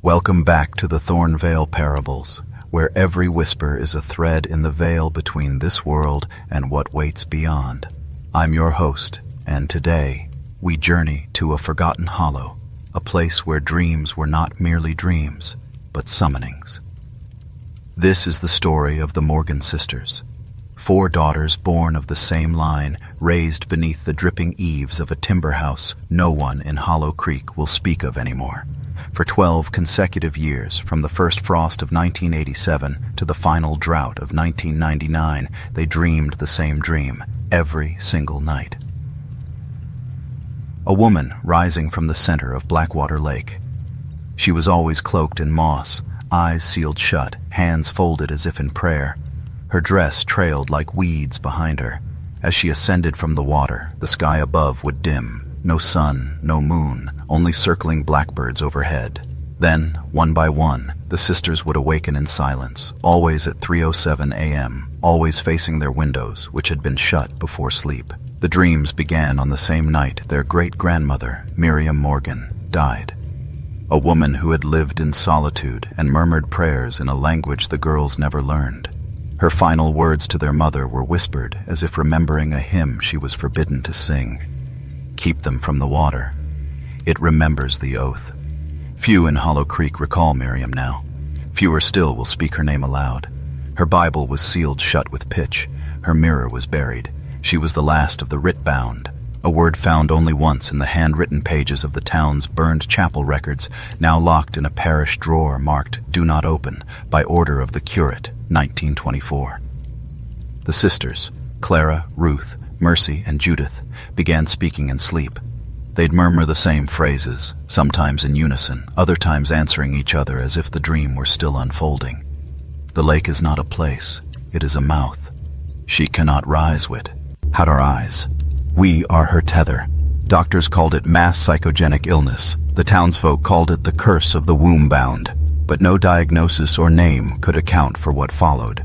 Welcome back to the Thornvale Parables, where every whisper is a thread in the veil between this world and what waits beyond. I'm your host, and today we journey to a forgotten hollow, a place where dreams were not merely dreams, but summonings. This is the story of the Morgan sisters, 4 daughters born of the same line, raised beneath the dripping eaves of a timber house no one in Hollow Creek will speak of anymore. For 12 consecutive years, from the first frost of 1987 to the final drought of 1999, they dreamed the same dream every single night. A woman rising from the center of Blackwater Lake. She was always cloaked in moss, eyes sealed shut, hands folded as if in prayer. Her dress trailed like weeds behind her. As she ascended from the water, the sky above would dim. No sun, no moon, only circling blackbirds overhead. Then, one by one, the sisters would awaken in silence, always at 3:07 a.m., always facing their windows, which had been shut before sleep. The dreams began on the same night their great-grandmother, Miriam Morgan, died. A woman who had lived in solitude and murmured prayers in a language the girls never learned. Her final words to their mother were whispered as if remembering a hymn she was forbidden to sing. Keep them from the water. It remembers the oath. Few in Hollow Creek recall Miriam now. Fewer still will speak her name aloud. Her Bible was sealed shut with pitch. Her mirror was buried. She was the last of the writ-bound, a word found only once in the handwritten pages of the town's burned chapel records, now locked in a parish drawer marked "Do Not Open" by order of the curate, 1924. The sisters, Clara, Ruth, Mercy, and Judith, began speaking in sleep. They'd murmur the same phrases, sometimes in unison, other times answering each other as if the dream were still unfolding. The lake is not a place, it is a mouth. She cannot rise wit. Had our eyes. We are her tether. Doctors called it mass psychogenic illness. The townsfolk called it the curse of the womb-bound. But no diagnosis or name could account for what followed.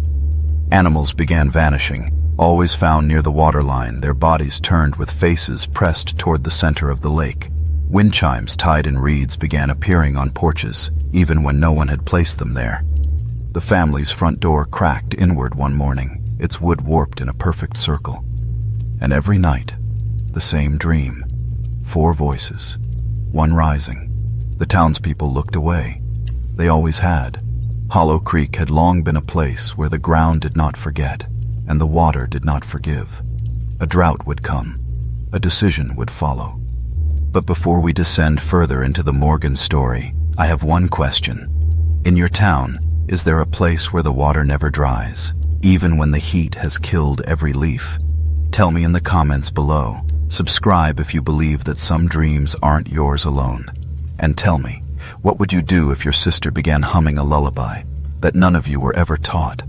Animals began vanishing, always found near the waterline, their bodies turned with faces pressed toward the center of the lake. Wind chimes tied in reeds began appearing on porches, even when no one had placed them there. The family's front door cracked inward one morning, its wood warped in a perfect circle. And every night, the same dream. 4 voices, one rising. The townspeople looked away. They always had. Hollow Creek had long been a place where the ground did not forget, and the water did not forgive. A drought would come. A decision would follow. But before we descend further into the Morgan story, I have one question. In your town, is there a place where the water never dries, even when the heat has killed every leaf? Tell me in the comments below. Subscribe if you believe that some dreams aren't yours alone. And tell me, what would you do if your sister began humming a lullaby that none of you were ever taught?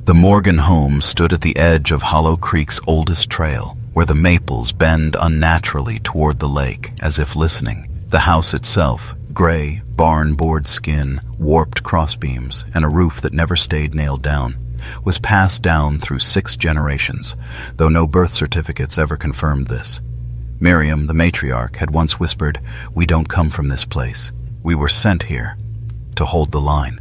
The Morgan home stood at the edge of Hollow Creek's oldest trail, where the maples bend unnaturally toward the lake, as if listening. The house itself, gray, barn-board skin, warped crossbeams, and a roof that never stayed nailed down, was passed down through 6 generations, though no birth certificates ever confirmed this. Miriam, the matriarch, had once whispered, "We don't come from this place. We were sent here to hold the line."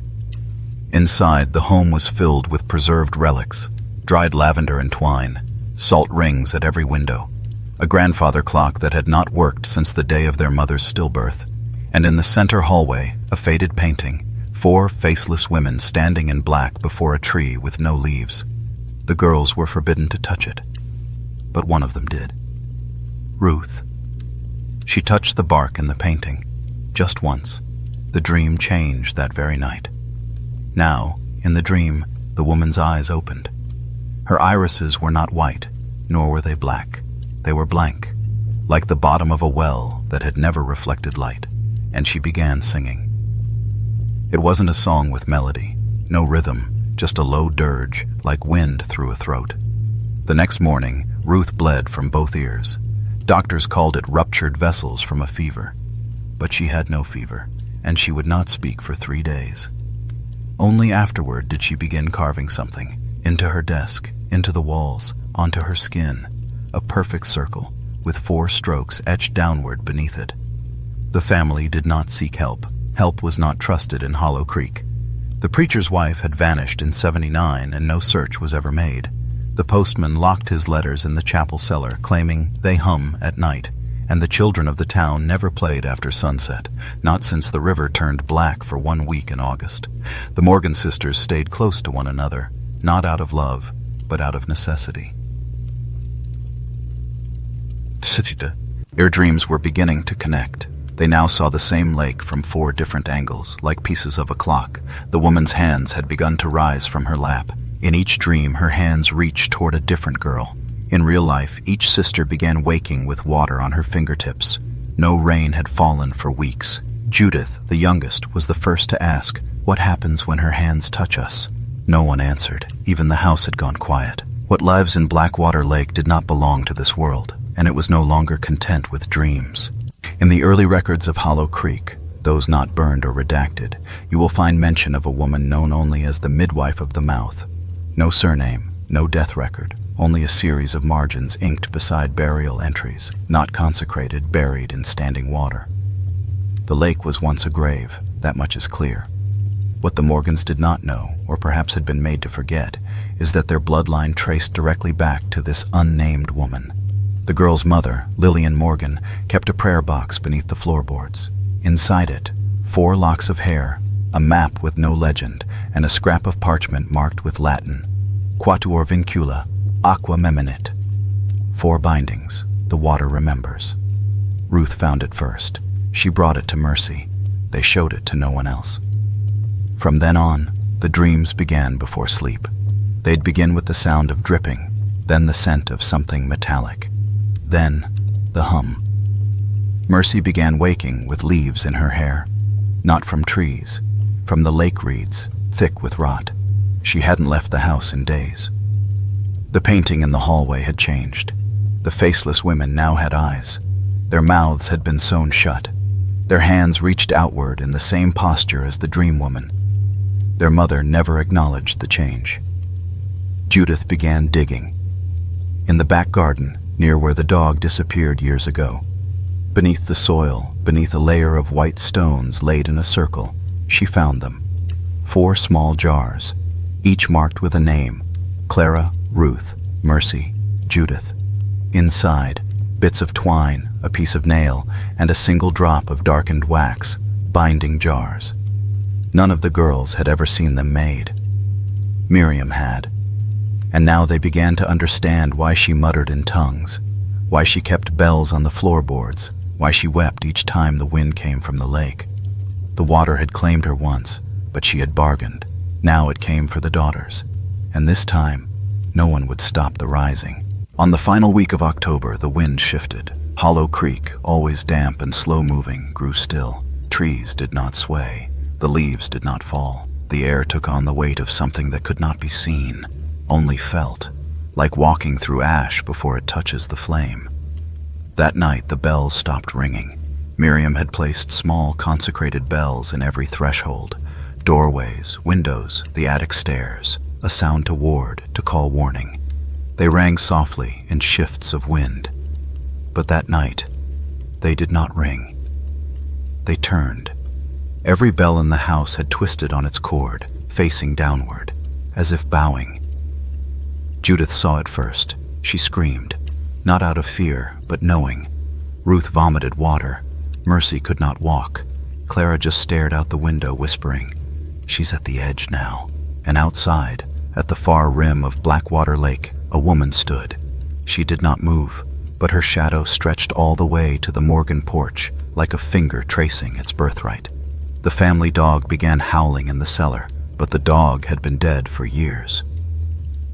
Inside, the home was filled with preserved relics, dried lavender and twine, salt rings at every window, a grandfather clock that had not worked since the day of their mother's stillbirth, and in the center hallway, a faded painting, 4 faceless women standing in black before a tree with no leaves. The girls were forbidden to touch it, but one of them did. Ruth. She touched the bark in the painting, just once. The dream changed that very night. Now, in the dream, the woman's eyes opened. Her irises were not white, nor were they black. They were blank, like the bottom of a well that had never reflected light, and she began singing. It wasn't a song with melody, no rhythm, just a low dirge, like wind through a throat. The next morning, Ruth bled from both ears. Doctors called it ruptured vessels from a fever. But she had no fever, and she would not speak for 3 days. Only afterward did she begin carving something, into her desk, into the walls, onto her skin, a perfect circle, with 4 strokes etched downward beneath it. The family did not seek help. Help was not trusted in Hollow Creek. The preacher's wife had vanished in '79 and no search was ever made. The postman locked his letters in the chapel cellar, claiming they hum at night, and the children of the town never played after sunset, not since the river turned black for 1 week in August. The Morgan sisters stayed close to one another, not out of love, but out of necessity. Their dreams were beginning to connect. They now saw the same lake from 4 different angles, like pieces of a clock. The woman's hands had begun to rise from her lap. In each dream, her hands reached toward a different girl. In real life, each sister began waking with water on her fingertips. No rain had fallen for weeks. Judith, the youngest, was the first to ask, "What happens when her hands touch us?" No one answered. Even the house had gone quiet. What lives in Blackwater Lake did not belong to this world, and it was no longer content with dreams. In the early records of Hollow Creek, those not burned or redacted, you will find mention of a woman known only as the Midwife of the Mouth. No surname, no death record, only a series of margins inked beside burial entries, not consecrated, buried in standing water. The lake was once a grave, that much is clear. What the Morgans did not know, or perhaps had been made to forget, is that their bloodline traced directly back to this unnamed woman. The girl's mother, Lillian Morgan, kept a prayer box beneath the floorboards. Inside it, 4 locks of hair, a map with no legend, and a scrap of parchment marked with Latin, Quatuor vincula, aqua meminit. 4 bindings, the water remembers. Ruth found it first. She brought it to Mercy. They showed it to no one else. From then on, the dreams began before sleep. They'd begin with the sound of dripping, then the scent of something metallic, then the hum. Mercy began waking with leaves in her hair, not from trees, from the lake reeds, thick with rot. She hadn't left the house in days. The painting in the hallway had changed. The faceless women now had eyes. Their mouths had been sewn shut. Their hands reached outward in the same posture as the dream woman. Their mother never acknowledged the change. Judith began digging. In the back garden, near where the dog disappeared years ago, beneath the soil, beneath a layer of white stones laid in a circle, she found them. 4 small jars, each marked with a name: Clara, Ruth, Mercy, Judith. Inside, bits of twine, a piece of nail, and a single drop of darkened wax, binding jars. None of the girls had ever seen them made. Miriam had. And now they began to understand why she muttered in tongues, why she kept bells on the floorboards, why she wept each time the wind came from the lake. The water had claimed her once, but she had bargained. Now it came for the daughters, and this time, no one would stop the rising. On the final week of October, the wind shifted. Hollow Creek, always damp and slow-moving, grew still. Trees did not sway. The leaves did not fall. The air took on the weight of something that could not be seen, only felt, like walking through ash before it touches the flame. That night, the bells stopped ringing. Miriam had placed small consecrated bells in every threshold, doorways, windows, the attic stairs, a sound to ward, to call warning. They rang softly in shifts of wind. But that night, they did not ring. They turned. Every bell in the house had twisted on its cord, facing downward, as if bowing. Judith saw it first. She screamed, not out of fear, but knowing. Ruth vomited water. Mercy could not walk. Clara just stared out the window, whispering, "She's at the edge now." And outside, at the far rim of Blackwater Lake, a woman stood. She did not move, but her shadow stretched all the way to the Morgan porch, like a finger tracing its birthright. The family dog began howling in the cellar, but the dog had been dead for years.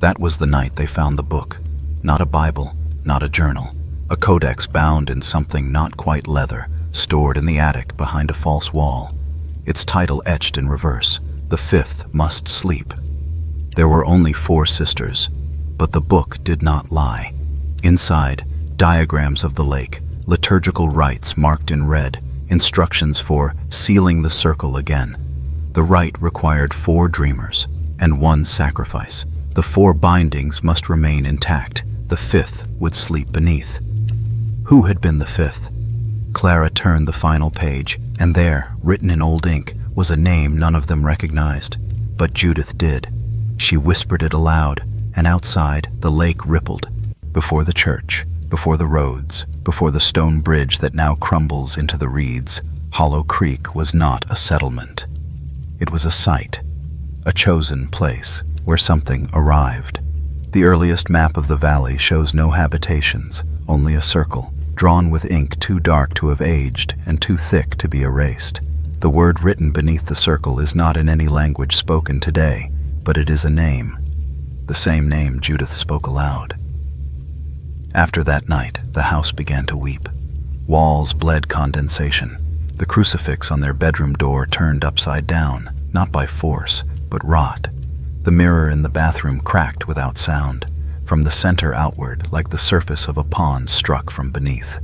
That was the night they found the book. Not a Bible, not a journal. A codex bound in something not quite leather, stored in the attic behind a false wall. Its title etched in reverse, "The Fifth Must Sleep." There were only 4 sisters, but the book did not lie. Inside, diagrams of the lake, liturgical rites marked in red, instructions for sealing the circle again. The rite required 4 dreamers and 1 sacrifice. The 4 bindings must remain intact. The 5th would sleep beneath. Who had been the 5th? Clara turned the final page. And there, written in old ink, was a name none of them recognized. But Judith did. She whispered it aloud, and outside, the lake rippled. Before the church, before the roads, before the stone bridge that now crumbles into the reeds, Hollow Creek was not a settlement. It was a site, a chosen place where something arrived. The earliest map of the valley shows no habitations, only a circle, drawn with ink too dark to have aged and too thick to be erased. The word written beneath the circle is not in any language spoken today, but it is a name, the same name Judith spoke aloud. After that night, the house began to weep. Walls bled condensation. The crucifix on their bedroom door turned upside down, not by force, but rot. The mirror in the bathroom cracked without sound, from the center outward like the surface of a pond struck from beneath.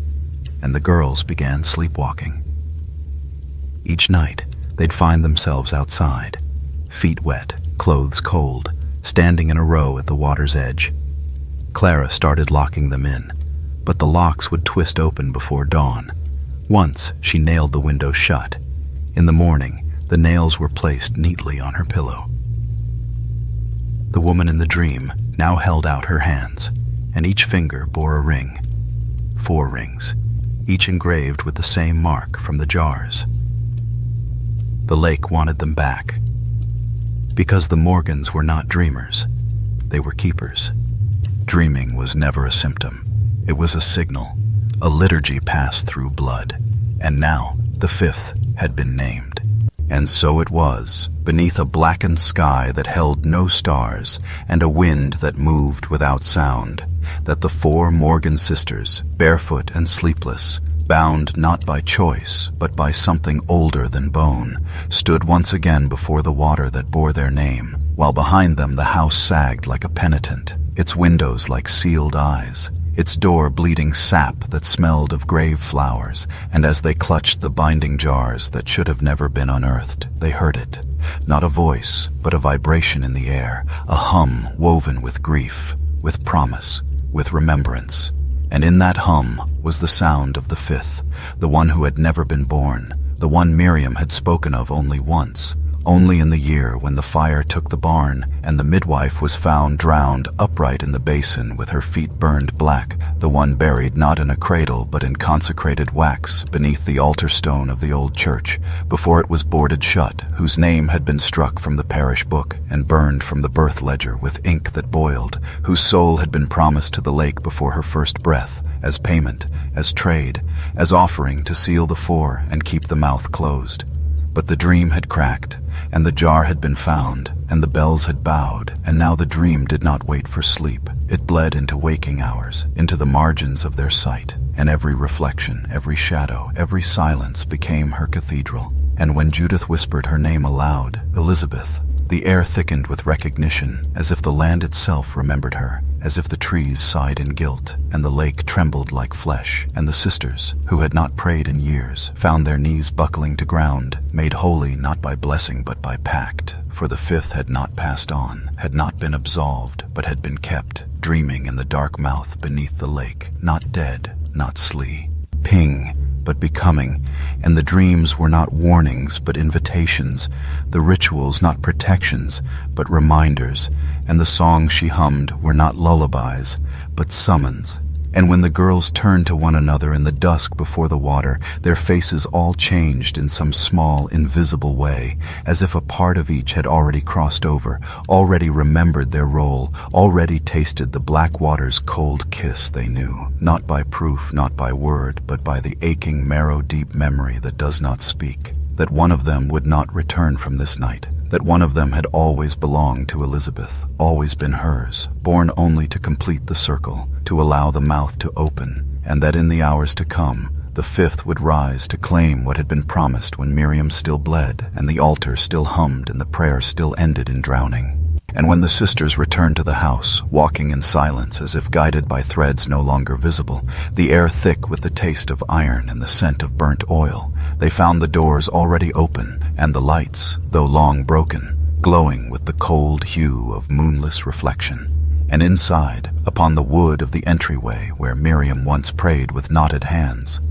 And the girls began sleepwalking. Each night, they'd find themselves outside, feet wet, clothes cold, standing in a row at the water's edge. Clara started locking them in, but the locks would twist open before dawn. Once, she nailed the window shut. In the morning, the nails were placed neatly on her pillow. The woman in the dream now held out her hands, and each finger bore a ring. 4 rings, each engraved with the same mark from the jars. The lake wanted them back. Because the Morgans were not dreamers, they were keepers. Dreaming was never a symptom. It was a signal, a liturgy passed through blood. And now, the 5th had been named. And so it was, beneath a blackened sky that held no stars and a wind that moved without sound, that the 4 Morgan sisters, barefoot and sleepless, bound not by choice, but by something older than bone, stood once again before the water that bore their name, while behind them the house sagged like a penitent, its windows like sealed eyes, its door bleeding sap that smelled of grave flowers, and as they clutched the binding jars that should have never been unearthed, they heard it. Not a voice, but a vibration in the air, a hum woven with grief, with promise, with remembrance. And in that hum was the sound of the 5th, the one who had never been born, the one Miriam had spoken of only once, only in the year when the fire took the barn and the midwife was found drowned upright in the basin with her feet burned black, the one buried not in a cradle but in consecrated wax beneath the altar stone of the old church, before it was boarded shut, whose name had been struck from the parish book and burned from the birth ledger with ink that boiled, whose soul had been promised to the lake before her first breath, as payment, as trade, as offering to seal the 4 and keep the mouth closed. But the dream had cracked, and the jar had been found, and the bells had bowed, and now the dream did not wait for sleep. It bled into waking hours, into the margins of their sight, and every reflection, every shadow, every silence became her cathedral. And when Judith whispered her name aloud, Elizabeth, the air thickened with recognition, as if the land itself remembered her, as if the trees sighed in guilt, and the lake trembled like flesh, and the sisters, who had not prayed in years, found their knees buckling to ground, made holy not by blessing but by pact, for the 5th had not passed on, had not been absolved, but had been kept, dreaming in the dark mouth beneath the lake, not dead, not slee, ping, but becoming, and the dreams were not warnings but invitations, the rituals not protections but reminders, and the songs she hummed were not lullabies but summons. And when the girls turned to one another in the dusk before the water, their faces all changed in some small, invisible way, as if a part of each had already crossed over, already remembered their role, already tasted the black water's cold kiss they knew, not by proof, not by word, but by the aching, marrow-deep memory that does not speak, that one of them would not return from this night, that one of them had always belonged to Elizabeth, always been hers, born only to complete the circle, to allow the mouth to open, and that in the hours to come, the 5th would rise to claim what had been promised when Miriam still bled, and the altar still hummed, and the prayer still ended in drowning. And when the sisters returned to the house, walking in silence as if guided by threads no longer visible, the air thick with the taste of iron and the scent of burnt oil, they found the doors already open, and the lights, though long broken, glowing with the cold hue of moonless reflection. And inside, upon the wood of the entryway where Miriam once prayed with knotted hands,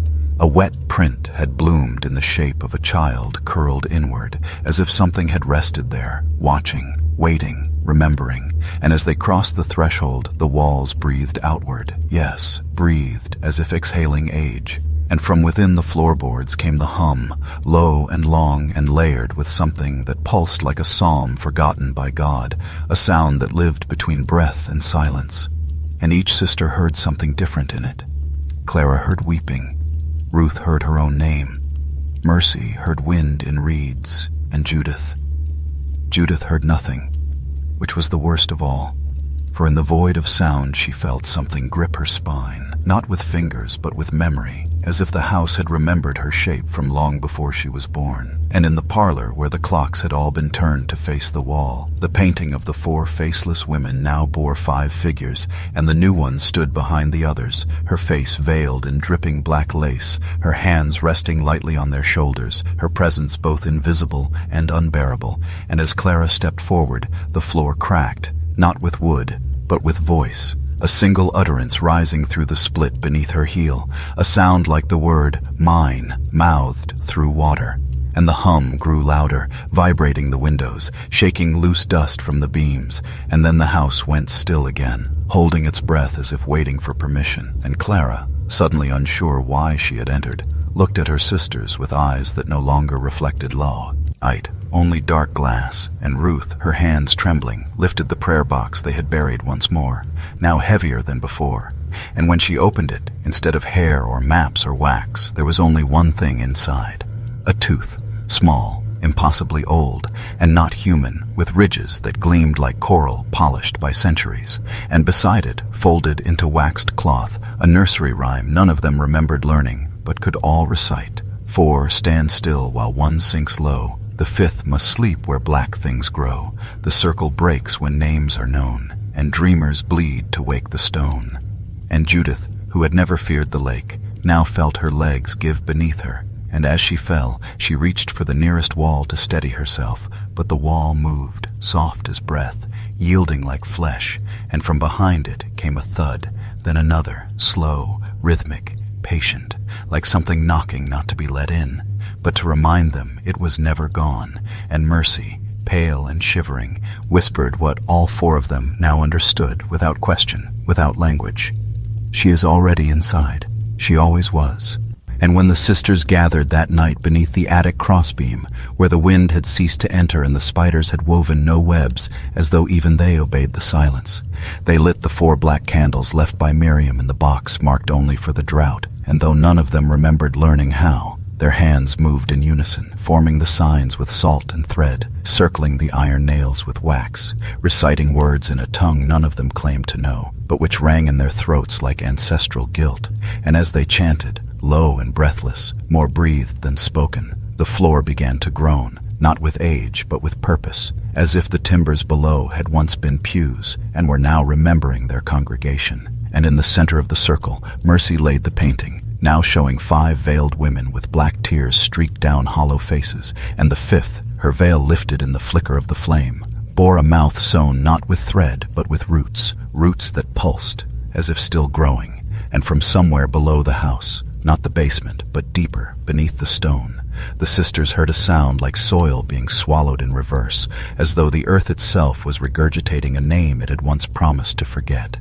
A wet print had bloomed in the shape of a child curled inward, as if something had rested there, watching, waiting, remembering, and as they crossed the threshold, the walls breathed outward. Yes, breathed, as if exhaling age. And from within the floorboards came the hum, low and long and layered with something that pulsed like a psalm forgotten by God, a sound that lived between breath and silence. And each sister heard something different in it. Clara heard weeping. Ruth heard her own name. Mercy heard wind in reeds, and Judith heard nothing, which was the worst of all, for in the void of sound she felt something grip her spine, not with fingers but with memory, as if the house had remembered her shape from long before she was born. And in the parlor, where the clocks had all been turned to face the wall, the painting of the 4 faceless women now bore 5 figures, and the new one stood behind the others, her face veiled in dripping black lace, her hands resting lightly on their shoulders, her presence both invisible and unbearable. And as Clara stepped forward, the floor cracked, not with wood, but with voice, a single utterance rising through the split beneath her heel, a sound like the word mine mouthed through water. And the hum grew louder, vibrating the windows, shaking loose dust from the beams, and then the house went still again, holding its breath as if waiting for permission. And Clara, suddenly unsure why she had entered, looked at her sisters with eyes that no longer reflected light, only dark glass, and Ruth, her hands trembling, lifted the prayer box they had buried once more, now heavier than before. And when she opened it, instead of hair or maps or wax, there was only one thing inside. A tooth, small, impossibly old, and not human, with ridges that gleamed like coral polished by centuries, and beside it, folded into waxed cloth, a nursery rhyme none of them remembered learning, but could all recite. 4 stand still while 1 sinks low, the 5th must sleep where black things grow, the circle breaks when names are known, and dreamers bleed to wake the stone. And Judith, who had never feared the lake, now felt her legs give beneath her, and as she fell, she reached for the nearest wall to steady herself, but the wall moved, soft as breath, yielding like flesh, and from behind it came a thud, then another, slow, rhythmic, patient, like something knocking not to be let in, but to remind them it was never gone. And Mercy, pale and shivering, whispered what all 4 of them now understood without question, without language. She is already inside. She always was. And when the sisters gathered that night beneath the attic crossbeam, where the wind had ceased to enter and the spiders had woven no webs, as though even they obeyed the silence, they lit the 4 black candles left by Miriam in the box marked only for the drought, and though none of them remembered learning how, their hands moved in unison, forming the signs with salt and thread, circling the iron nails with wax, reciting words in a tongue none of them claimed to know, but which rang in their throats like ancestral guilt. And as they chanted, low and breathless, more breathed than spoken, the floor began to groan, not with age but with purpose, as if the timbers below had once been pews and were now remembering their congregation. And in the center of the circle, Mercy laid the painting, now showing 5 veiled women with black tears streaked down hollow faces, and the 5th, her veil lifted in the flicker of the flame, bore a mouth sewn not with thread but with roots that pulsed, as if still growing, and from somewhere below the house, not the basement, but deeper, beneath the stone, the sisters heard a sound like soil being swallowed in reverse, as though the earth itself was regurgitating a name it had once promised to forget.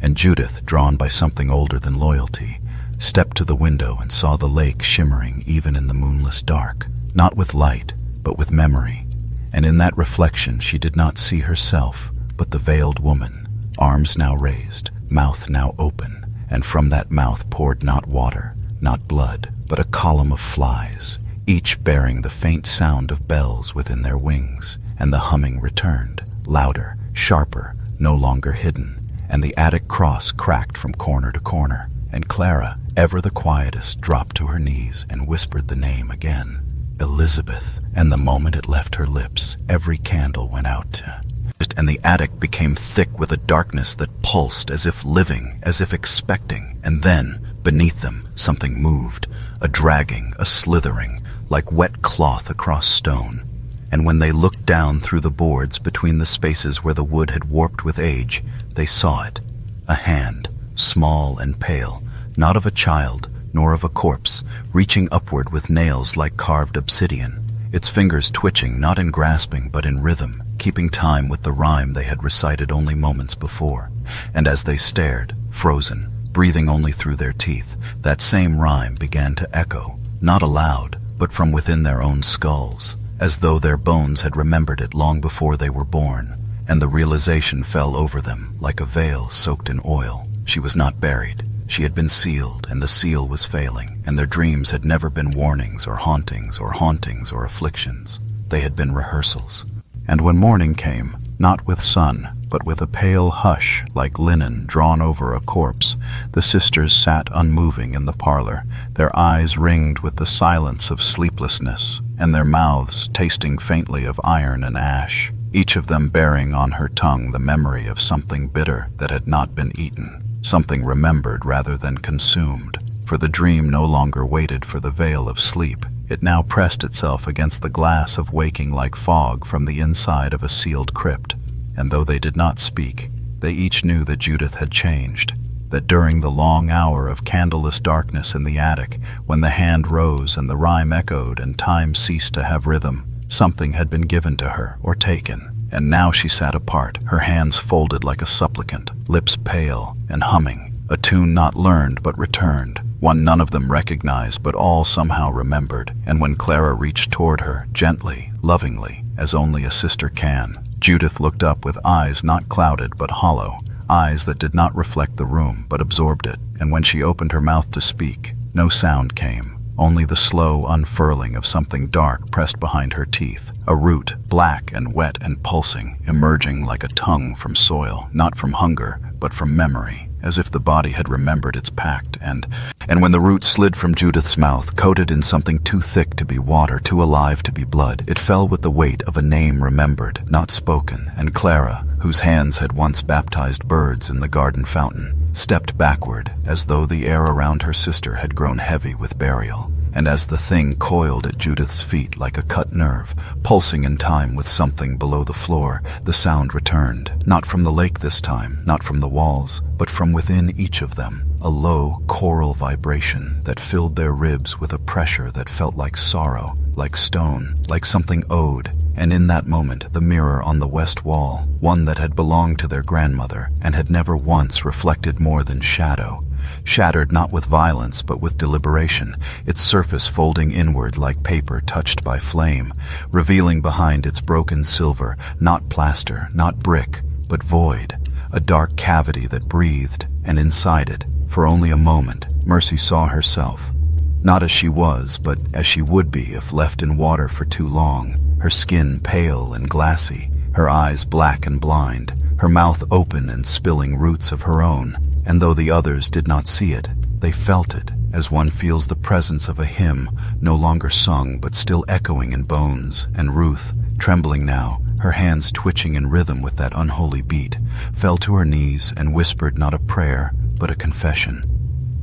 And Judith, drawn by something older than loyalty, stepped to the window and saw the lake shimmering even in the moonless dark, not with light, but with memory. And in that reflection she did not see herself, but the veiled woman, arms now raised, mouth now open, and from that mouth poured not water, not blood, but a column of flies, each bearing the faint sound of bells within their wings. And the humming returned, louder, sharper, no longer hidden, and the attic cross cracked from corner to corner, and Clara, ever the quietest, dropped to her knees and whispered the name again, Elizabeth. And the moment it left her lips, every candle went out, and the attic became thick with a darkness that pulsed as if living, as if expecting. And then, beneath them, something moved, a dragging, a slithering, like wet cloth across stone. And when they looked down through the boards between the spaces where the wood had warped with age, they saw it, a hand, small and pale, not of a child, nor of a corpse, reaching upward with nails like carved obsidian, its fingers twitching not in grasping but in rhythm, keeping time with the rhyme they had recited only moments before. And as they stared, frozen, breathing only through their teeth, that same rhyme began to echo, not aloud, but from within their own skulls, as though their bones had remembered it long before they were born. And the realization fell over them like a veil soaked in oil. She was not buried. She had been sealed, and the seal was failing, and their dreams had never been warnings or hauntings or afflictions. They had been rehearsals. And when morning came, not with sun, but with a pale hush like linen drawn over a corpse, the sisters sat unmoving in the parlor, their eyes ringed with the silence of sleeplessness, and their mouths tasting faintly of iron and ash, each of them bearing on her tongue the memory of something bitter that had not been eaten, something remembered rather than consumed. For the dream no longer waited for the veil of sleep. It now pressed itself against the glass of waking like fog from the inside of a sealed crypt. And though they did not speak, they each knew that Judith had changed, that during the long hour of candleless darkness in the attic, when the hand rose and the rhyme echoed and time ceased to have rhythm, something had been given to her or taken. And now she sat apart, her hands folded like a supplicant, lips pale and humming, a tune not learned but returned, one none of them recognized but all somehow remembered. And when Clara reached toward her, gently, lovingly, as only a sister can, Judith looked up with eyes not clouded but hollow, eyes that did not reflect the room but absorbed it. And when she opened her mouth to speak, no sound came, only the slow unfurling of something dark pressed behind her teeth, a root, black and wet and pulsing, emerging like a tongue from soil, not from hunger, but from memory, as if the body had remembered its pact. And when the root slid from Judith's mouth, coated in something too thick to be water, too alive to be blood, it fell with the weight of a name remembered, not spoken, and Clara, whose hands had once baptized birds in the garden fountain, stepped backward, as though the air around her sister had grown heavy with burial. And as the thing coiled at Judith's feet like a cut nerve, pulsing in time with something below the floor, the sound returned, not from the lake this time, not from the walls, but from within each of them, a low choral vibration that filled their ribs with a pressure that felt like sorrow, like stone, like something owed. And in that moment, the mirror on the west wall, one that had belonged to their grandmother and had never once reflected more than shadow, shattered not with violence but with deliberation, its surface folding inward like paper touched by flame, revealing behind its broken silver, not plaster, not brick, but void, a dark cavity that breathed, and inside it, for only a moment, Mercy saw herself, not as she was, but as she would be if left in water for too long, her skin pale and glassy, her eyes black and blind, her mouth open and spilling roots of her own. And though the others did not see it, they felt it, as one feels the presence of a hymn, no longer sung but still echoing in bones. And Ruth, trembling now, her hands twitching in rhythm with that unholy beat, fell to her knees and whispered not a prayer, but a confession.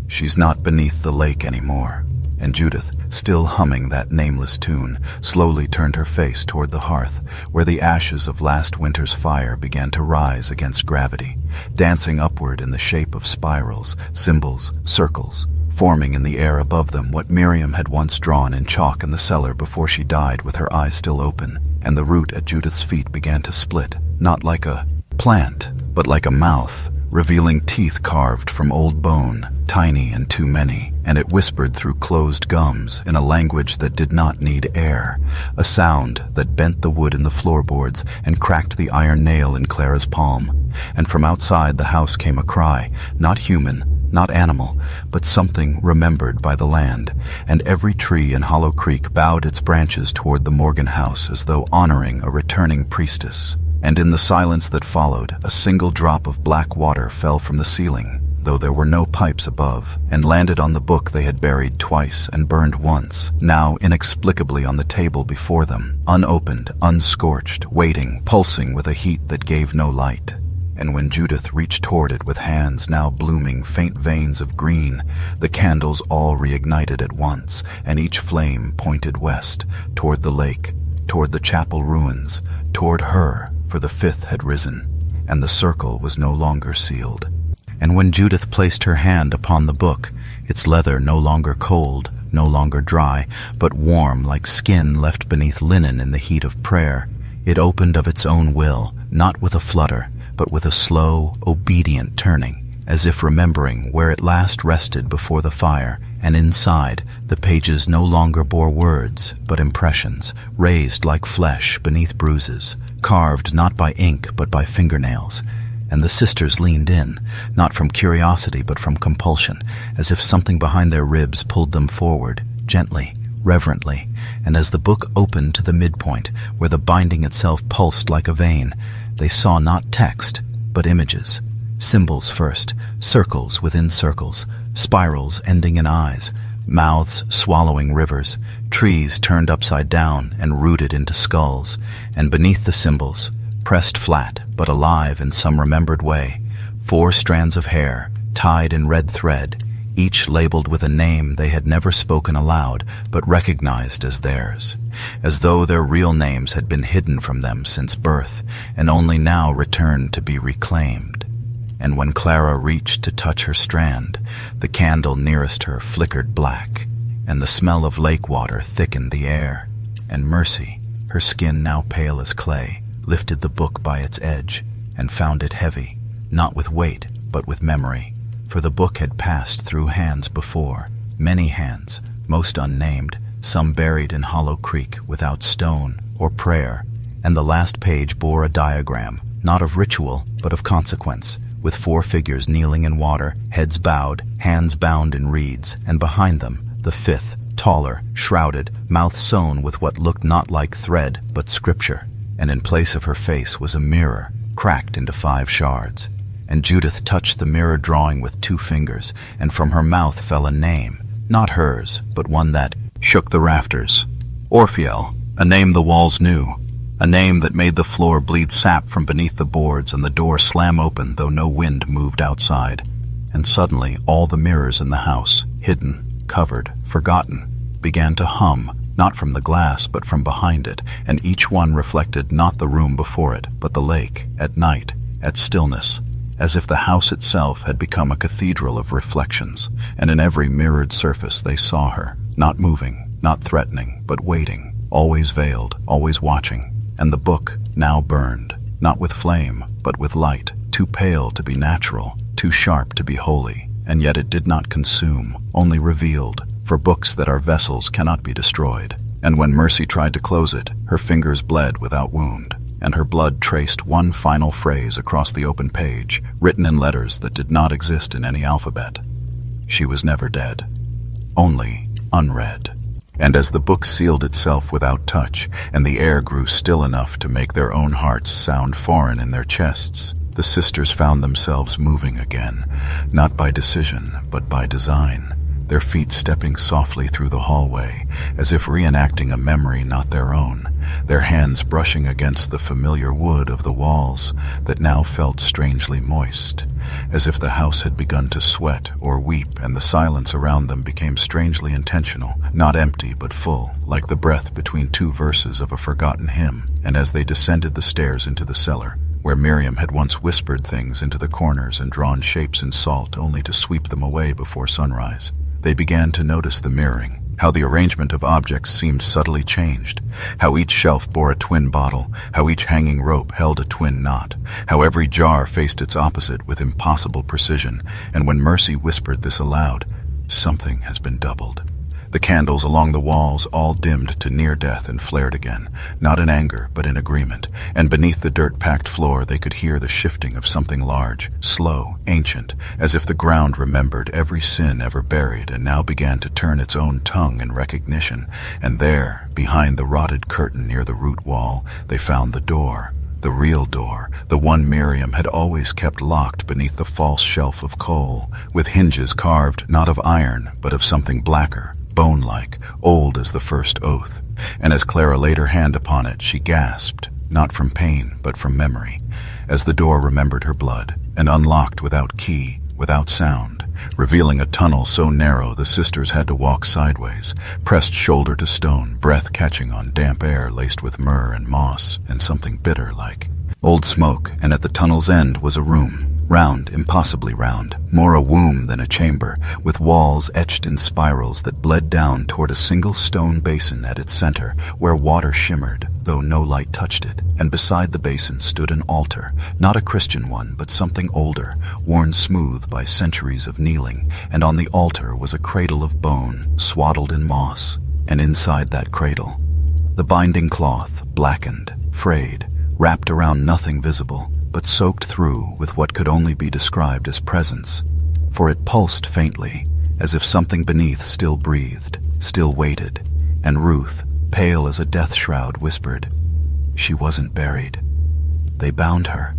She's not beneath the lake anymore. And Judith, still humming that nameless tune, slowly turned her face toward the hearth, where the ashes of last winter's fire began to rise against gravity, dancing upward in the shape of spirals, symbols, circles, forming in the air above them what Miriam had once drawn in chalk in the cellar before she died with her eyes still open. And the root at Judith's feet began to split, not like a plant, but like a mouth, revealing teeth carved from old bone, tiny and too many, and it whispered through closed gums in a language that did not need air, a sound that bent the wood in the floorboards and cracked the iron nail in Clara's palm. And from outside the house came a cry, not human, not animal, but something remembered by the land, and every tree in Hollow Creek bowed its branches toward the Morgan house as though honoring a returning priestess. And in the silence that followed, a single drop of black water fell from the ceiling, though there were no pipes above, and landed on the book they had buried twice and burned once, now inexplicably on the table before them, unopened, unscorched, waiting, pulsing with a heat that gave no light. And when Judith reached toward it with hands now blooming faint veins of green, the candles all reignited at once, and each flame pointed west, toward the lake, toward the chapel ruins, toward her, for the fifth had risen, and the circle was no longer sealed. And when Judith placed her hand upon the book, its leather no longer cold, no longer dry, but warm like skin left beneath linen in the heat of prayer, it opened of its own will, not with a flutter, but with a slow, obedient turning, as if remembering where it last rested before the fire, and inside, the pages no longer bore words, but impressions, raised like flesh beneath bruises, carved not by ink but by fingernails. And the sisters leaned in, not from curiosity but from compulsion, as if something behind their ribs pulled them forward, gently, reverently, and as the book opened to the midpoint, where the binding itself pulsed like a vein, they saw not text, but images. Symbols first, circles within circles, spirals ending in eyes, mouths swallowing rivers, trees turned upside down and rooted into skulls, and beneath the symbols, pressed flat but alive in some remembered way, 4 strands of hair, tied in red thread, each labeled with a name they had never spoken aloud but recognized as theirs, as though their real names had been hidden from them since birth and only now returned to be reclaimed. And when Clara reached to touch her strand, the candle nearest her flickered black, and the smell of lake water thickened the air, and Mercy, her skin now pale as clay, lifted the book by its edge and found it heavy, not with weight but with memory, for the book had passed through hands before, many hands, most unnamed, some buried in hollow creek without stone or prayer, and the last page bore a diagram, not of ritual but of consequence, with 4 figures kneeling in water, heads bowed, hands bound in reeds, and behind them, the 5th, taller, shrouded, mouth sewn with what looked not like thread but scripture, and in place of her face was a mirror, cracked into 5 shards. And Judith touched the mirror drawing with 2 fingers, and from her mouth fell a name, not hers, but one that shook the rafters. Orphiel, a name the walls knew, a name that made the floor bleed sap from beneath the boards and the door slam open though no wind moved outside. And suddenly all the mirrors in the house, hidden, covered, forgotten, began to hum, not from the glass but from behind it, and each one reflected not the room before it, but the lake, at night, at stillness, as if the house itself had become a cathedral of reflections, and in every mirrored surface they saw her, not moving, not threatening, but waiting, always veiled, always watching. And the book now burned, not with flame, but with light, too pale to be natural, too sharp to be holy, and yet it did not consume, only revealed, for books that are vessels cannot be destroyed. And when Mercy tried to close it, her fingers bled without wound, and her blood traced one final phrase across the open page, written in letters that did not exist in any alphabet. She was never dead, only unread. And as the book sealed itself without touch, and the air grew still enough to make their own hearts sound foreign in their chests, the sisters found themselves moving again, not by decision, but by design, their feet stepping softly through the hallway, as if reenacting a memory not their own, their hands brushing against the familiar wood of the walls that now felt strangely moist, as if the house had begun to sweat or weep, and the silence around them became strangely intentional, not empty but full, like the breath between 2 verses of a forgotten hymn. And as they descended the stairs into the cellar, where Miriam had once whispered things into the corners and drawn shapes in salt only to sweep them away before sunrise, they began to notice the mirroring, how the arrangement of objects seemed subtly changed, how each shelf bore a twin bottle, how each hanging rope held a twin knot, how every jar faced its opposite with impossible precision. And when Mercy whispered this aloud, "Something has been doubled," the candles along the walls all dimmed to near death and flared again, not in anger but in agreement, and beneath the dirt-packed floor they could hear the shifting of something large, slow, ancient, as if the ground remembered every sin ever buried and now began to turn its own tongue in recognition. And there, behind the rotted curtain near the root wall, they found the door, the real door, the one Miriam had always kept locked beneath the false shelf of coal, with hinges carved not of iron but of something blacker, bone-like, old as the first oath. And as Clara laid her hand upon it, she gasped, not from pain, but from memory, as the door remembered her blood, and unlocked without key, without sound, revealing a tunnel so narrow the sisters had to walk sideways, pressed shoulder to stone, breath catching on damp air laced with myrrh and moss and something bitter like old smoke. And at the tunnel's end was a room, Round, impossibly round, more a womb than a chamber, with walls etched in spirals that bled down toward a single stone basin at its center, where water shimmered, though no light touched it, and beside the basin stood an altar, not a Christian one, but something older, worn smooth by centuries of kneeling, and on the altar was a cradle of bone, swaddled in moss, and inside that cradle, the binding cloth, blackened, frayed, wrapped around nothing visible, but soaked through with what could only be described as presence, for it pulsed faintly, as if something beneath still breathed, still waited, and Ruth, pale as a death shroud, whispered, "She wasn't buried." They bound her,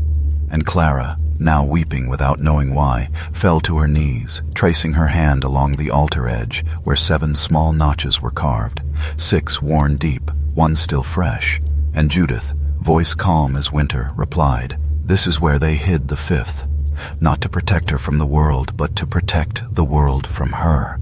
and Clara, now weeping without knowing why, fell to her knees, tracing her hand along the altar edge where 7 small notches were carved, 6 worn deep, 1 still fresh, and Judith, voice calm as winter, replied, "This is where they hid the 5th, not to protect her from the world, but to protect the world from her."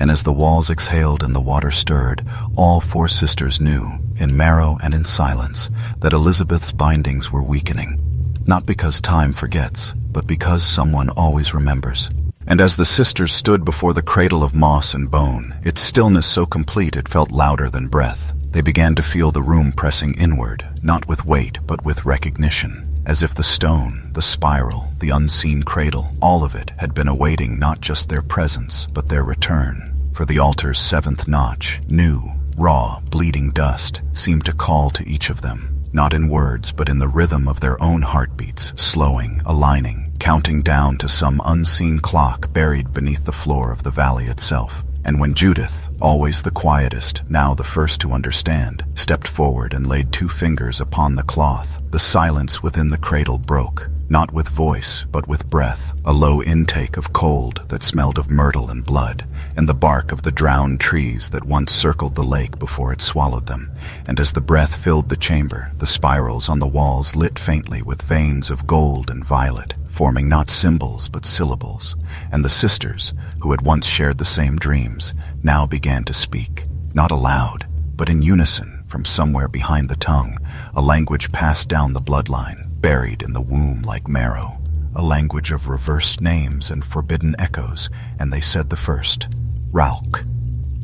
And as the walls exhaled and the water stirred, all 4 sisters knew, in marrow and in silence, that Elizabeth's bindings were weakening, not because time forgets, but because someone always remembers. And as the sisters stood before the cradle of moss and bone, its stillness so complete it felt louder than breath, they began to feel the room pressing inward, not with weight, but with recognition, as if the stone, the spiral, the unseen cradle, all of it had been awaiting not just their presence, but their return. For the altar's 7th notch, new, raw, bleeding dust, seemed to call to each of them, not in words, but in the rhythm of their own heartbeats, slowing, aligning, counting down to some unseen clock buried beneath the floor of the valley itself. And when Judith, always the quietest, now the first to understand, stepped forward and laid 2 fingers upon the cloth, the silence within the cradle broke, not with voice, but with breath, a low intake of cold that smelled of myrtle and blood, and the bark of the drowned trees that once circled the lake before it swallowed them. And as the breath filled the chamber, the spirals on the walls lit faintly with veins of gold and violet, forming not symbols but syllables, and the sisters, who had once shared the same dreams, now began to speak, not aloud, but in unison from somewhere behind the tongue, a language passed down the bloodline, buried in the womb like marrow, a language of reversed names and forbidden echoes, and they said the first, Ralk,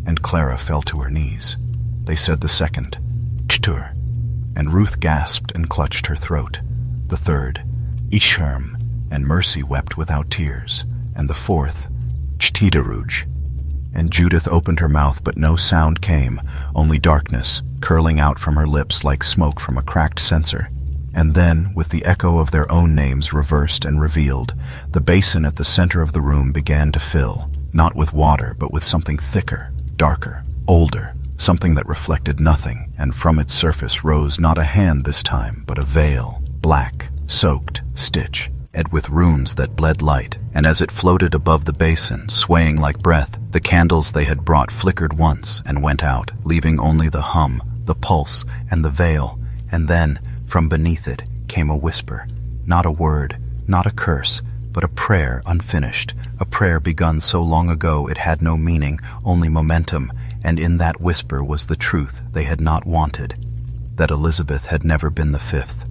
and Clara fell to her knees. They said the second, Chtur, and Ruth gasped and clutched her throat. The third, Isherm, and Mercy wept without tears, and the 4th, Chtidaruj. And Judith opened her mouth, but no sound came, only darkness, curling out from her lips like smoke from a cracked censer. And then, with the echo of their own names reversed and revealed, the basin at the center of the room began to fill, not with water, but with something thicker, darker, older, something that reflected nothing, and from its surface rose not a hand this time, but a veil, black, soaked, stitch, and with runes that bled light, and as it floated above the basin, swaying like breath, the candles they had brought flickered once and went out, leaving only the hum, the pulse, and the veil, and then, from beneath it, came a whisper, not a word, not a curse, but a prayer unfinished, a prayer begun so long ago it had no meaning, only momentum, and in that whisper was the truth they had not wanted, that Elizabeth had never been the 5th,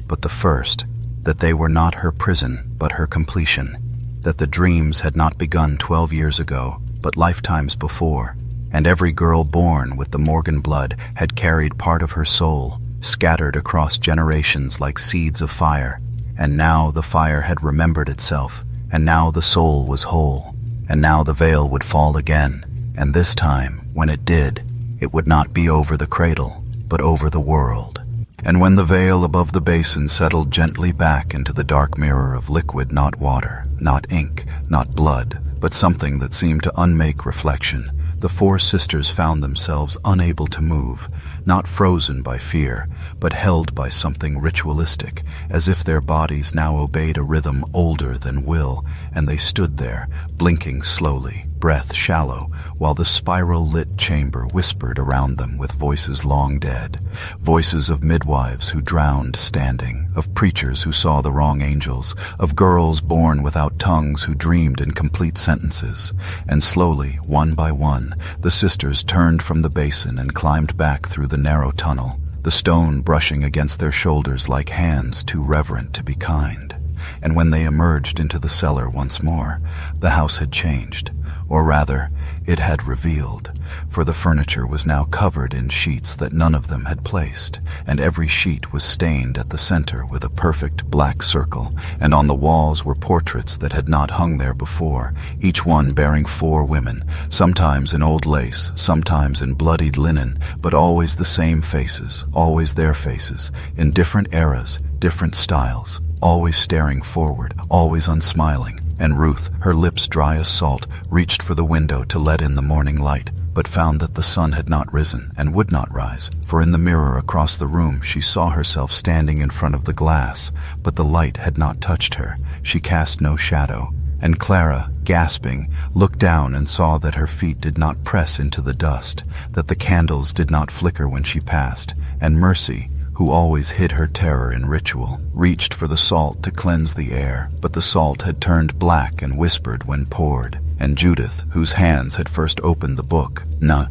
but the first, that they were not her prison, but her completion, that the dreams had not begun 12 years ago, but lifetimes before, and every girl born with the Morgan blood had carried part of her soul, scattered across generations like seeds of fire, and now the fire had remembered itself, and now the soul was whole, and now the veil would fall again, and this time, when it did, it would not be over the cradle, but over the world. And when the veil above the basin settled gently back into the dark mirror of liquid, not water, not ink, not blood, but something that seemed to unmake reflection, the 4 sisters found themselves unable to move, not frozen by fear, but held by something ritualistic, as if their bodies now obeyed a rhythm older than will, and they stood there, blinking slowly, breath shallow, while the spiral-lit chamber whispered around them with voices long dead, voices of midwives who drowned standing, of preachers who saw the wrong angels, of girls born without tongues who dreamed in complete sentences. And slowly, one by one, the sisters turned from the basin and climbed back through the narrow tunnel, the stone brushing against their shoulders like hands too reverent to be kind. and when they emerged into the cellar once more, the house had changed, or rather, it had revealed, for the furniture was now covered in sheets that none of them had placed, and every sheet was stained at the center with a perfect black circle, and on the walls were portraits that had not hung there before, each one bearing 4 women, sometimes in old lace, sometimes in bloodied linen, but always the same faces, always their faces, in different eras, different styles, always staring forward, always unsmiling. And Ruth, her lips dry as salt, reached for the window to let in the morning light, but found that the sun had not risen and would not rise, for in the mirror across the room she saw herself standing in front of the glass, but the light had not touched her. She cast no shadow, and Clara, gasping, looked down and saw that her feet did not press into the dust, that the candles did not flicker when she passed, and Mercy, who always hid her terror in ritual, reached for the salt to cleanse the air, but the salt had turned black and whispered when poured, and Judith, whose hands had first opened the book, now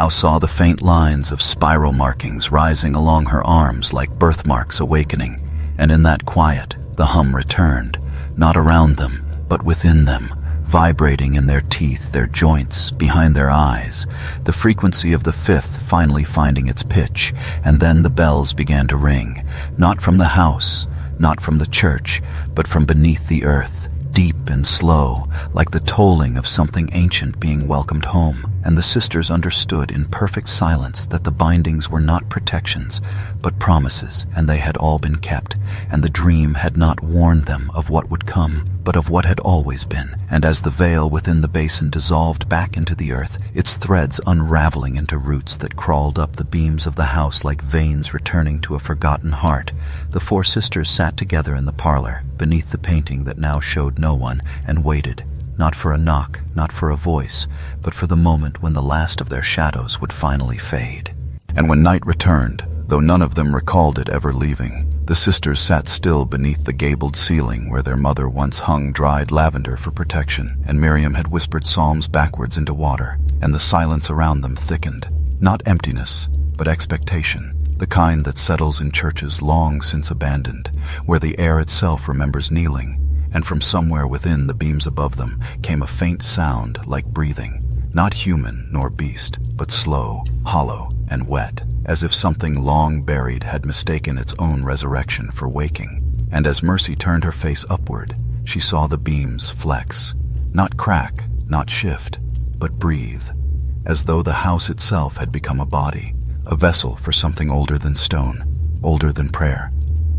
saw the faint lines of spiral markings rising along her arms like birthmarks awakening, and in that quiet, the hum returned, not around them, but within them, vibrating in their teeth, their joints, behind their eyes, the frequency of the 5th finally finding its pitch, and then the bells began to ring, not from the house, not from the church, but from beneath the earth, deep and slow, like the tolling of something ancient being welcomed home. And the sisters understood in perfect silence that the bindings were not protections, but promises, and they had all been kept, and the dream had not warned them of what would come, but of what had always been. And as the veil within the basin dissolved back into the earth, its threads unraveling into roots that crawled up the beams of the house like veins returning to a forgotten heart, the 4 sisters sat together in the parlor, beneath the painting that now showed no one, and waited, not for a knock, not for a voice, but for the moment when the last of their shadows would finally fade. And when night returned, though none of them recalled it ever leaving, the sisters sat still beneath the gabled ceiling where their mother once hung dried lavender for protection, and Miriam had whispered psalms backwards into water, and the silence around them thickened, not emptiness, but expectation, the kind that settles in churches long since abandoned, where the air itself remembers kneeling, and from somewhere within the beams above them came a faint sound like breathing, not human nor beast, but slow, hollow, and wet, as if something long buried had mistaken its own resurrection for waking. And as Mercy turned her face upward, she saw the beams flex, not crack, not shift, but breathe, as though the house itself had become a body, a vessel for something older than stone, older than prayer.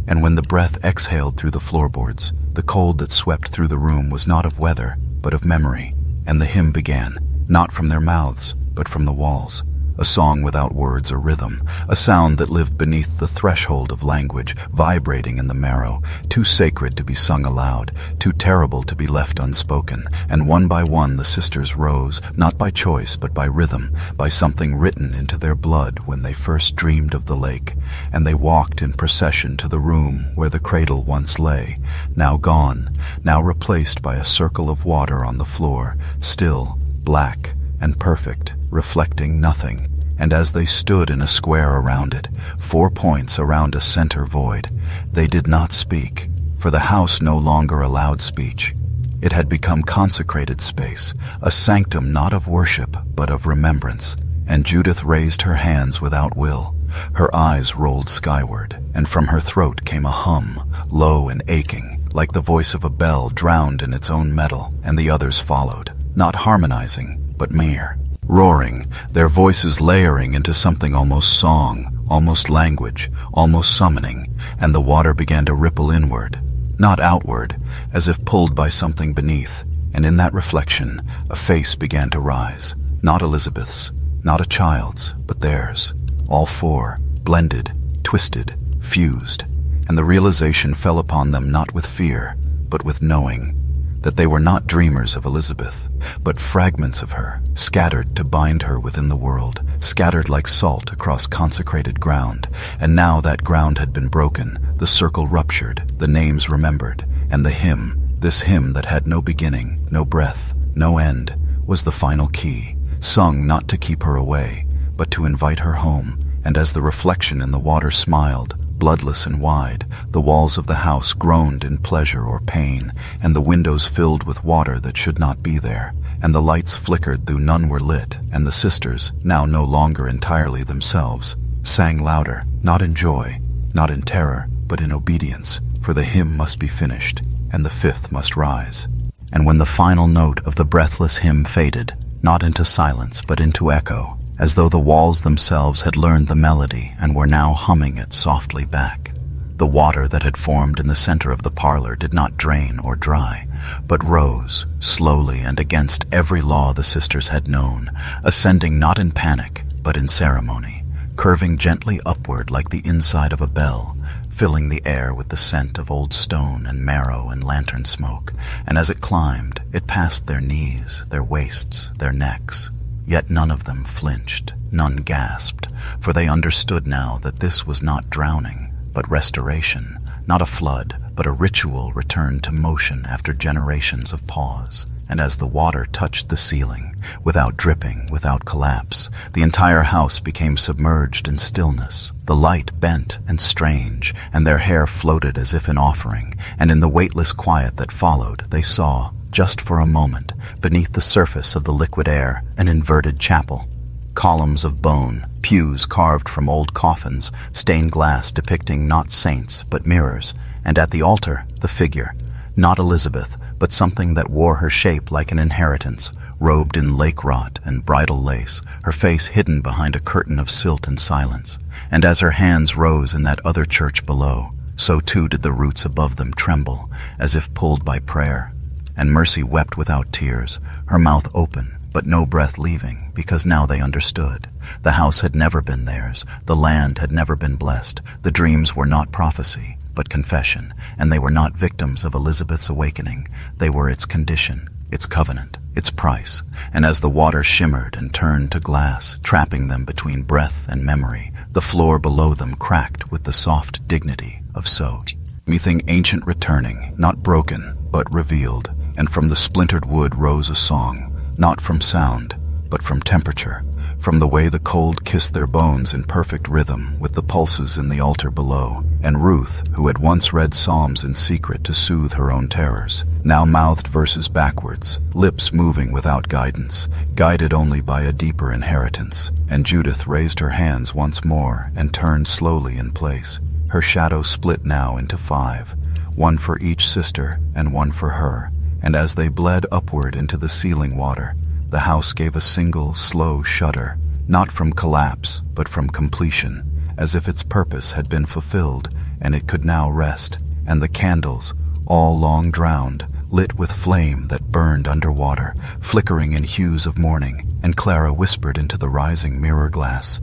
And when the breath exhaled through the floorboards, the cold that swept through the room was not of weather, but of memory, and the hymn began, not from their mouths, but from the walls, a song without words or rhythm, a sound that lived beneath the threshold of language, vibrating in the marrow, too sacred to be sung aloud, too terrible to be left unspoken. And one by one the sisters rose, not by choice but by rhythm, by something written into their blood when they first dreamed of the lake, and they walked in procession to the room where the cradle once lay, now gone, now replaced by a circle of water on the floor, still, black, and perfect, reflecting nothing. And as they stood in a square around it, 4 points around a center void, they did not speak, for the house no longer allowed speech. It had become consecrated space, a sanctum not of worship, but of remembrance. And Judith raised her hands without will. Her eyes rolled skyward, and from her throat came a hum, low and aching, like the voice of a bell drowned in its own metal, and the others followed, not harmonizing, but mere, roaring, their voices layering into something almost song, almost language, almost summoning, and the water began to ripple inward, not outward, as if pulled by something beneath, and in that reflection, a face began to rise, not Elizabeth's, not a child's, but theirs, all 4, blended, twisted, fused, and the realization fell upon them not with fear, but with knowing, that they were not dreamers of Elizabeth, but fragments of her, scattered to bind her within the world, scattered like salt across consecrated ground. And now that ground had been broken, the circle ruptured, the names remembered, and the hymn, this hymn that had no beginning, no breath, no end, was the final key, sung not to keep her away, but to invite her home. And as the reflection in the water smiled, bloodless and wide. The walls of the house groaned in pleasure or pain, and the windows filled with water that should not be there, and the lights flickered though none were lit, and the sisters, now no longer entirely themselves, sang louder, not in joy, not in terror, but in obedience, for the hymn must be finished, and the fifth must rise. And when the final note of the breathless hymn faded, not into silence but into echo, as though the walls themselves had learned the melody and were now humming it softly back, the water that had formed in the center of the parlor did not drain or dry, but rose, slowly and against every law the sisters had known, ascending not in panic, but in ceremony, curving gently upward like the inside of a bell, filling the air with the scent of old stone and marrow and lantern smoke, and as it climbed, it passed their knees, their waists, their necks. Yet none of them flinched, none gasped, for they understood now that this was not drowning, but restoration, not a flood, but a ritual return to motion after generations of pause. And as the water touched the ceiling, without dripping, without collapse, the entire house became submerged in stillness. The light bent and strange, and their hair floated as if in offering, and in the weightless quiet that followed, they saw, just for a moment, beneath the surface of the liquid air, an inverted chapel. Columns of bone, pews carved from old coffins, stained glass depicting not saints but mirrors, and at the altar, the figure, not Elizabeth, but something that wore her shape like an inheritance, robed in lake rot and bridal lace, her face hidden behind a curtain of silt and silence. And as her hands rose in that other church below, so too did the roots above them tremble, as if pulled by prayer. And Mercy wept without tears, her mouth open, but no breath leaving, because now they understood. The house had never been theirs, the land had never been blessed, the dreams were not prophecy, but confession, and they were not victims of Elizabeth's awakening. They were its condition, its covenant, its price. And as the water shimmered and turned to glass, trapping them between breath and memory, the floor below them cracked with the soft dignity of so. Mething ancient returning, not broken, but revealed, and from the splintered wood rose a song, not from sound, but from temperature, from the way the cold kissed their bones in perfect rhythm with the pulses in the altar below. And Ruth, who had once read psalms in secret to soothe her own terrors, now mouthed verses backwards, lips moving without guidance, guided only by a deeper inheritance. And Judith raised her hands once more and turned slowly in place. Her shadow split now into 5, one for each sister and one for her. And as they bled upward into the ceiling water, the house gave a single, slow shudder, not from collapse, but from completion, as if its purpose had been fulfilled, and it could now rest. And the candles, all long drowned, lit with flame that burned underwater, flickering in hues of morning, and Clara whispered into the rising mirror glass,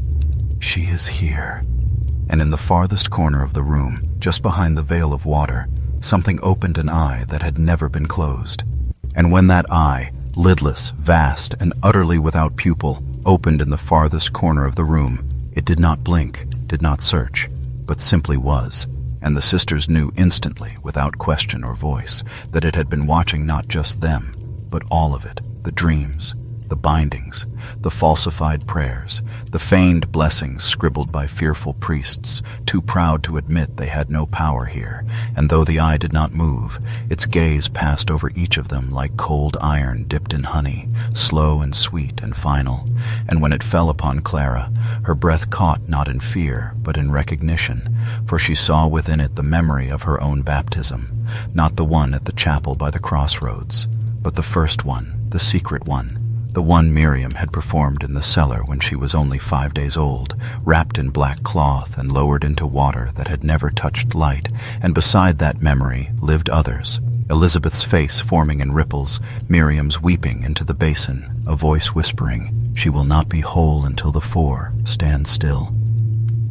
"She is here." And in the farthest corner of the room, just behind the veil of water, something opened an eye that had never been closed. And when that eye, lidless, vast, and utterly without pupil, opened in the farthest corner of the room, it did not blink, did not search, but simply was. And the sisters knew instantly, without question or voice, that it had been watching not just them, but all of it, the dreams, the bindings, the falsified prayers, the feigned blessings scribbled by fearful priests, too proud to admit they had no power here. And though the eye did not move, its gaze passed over each of them like cold iron dipped in honey, slow and sweet and final. And when it fell upon Clara, her breath caught not in fear, but in recognition, for she saw within it the memory of her own baptism, not the one at the chapel by the crossroads, but the first one, the secret one, the one Miriam had performed in the cellar when she was only 5 days old, wrapped in black cloth and lowered into water that had never touched light. And beside that memory lived others, Elizabeth's face forming in ripples, Miriam's weeping into the basin, a voice whispering, "She will not be whole until the 4 stand still."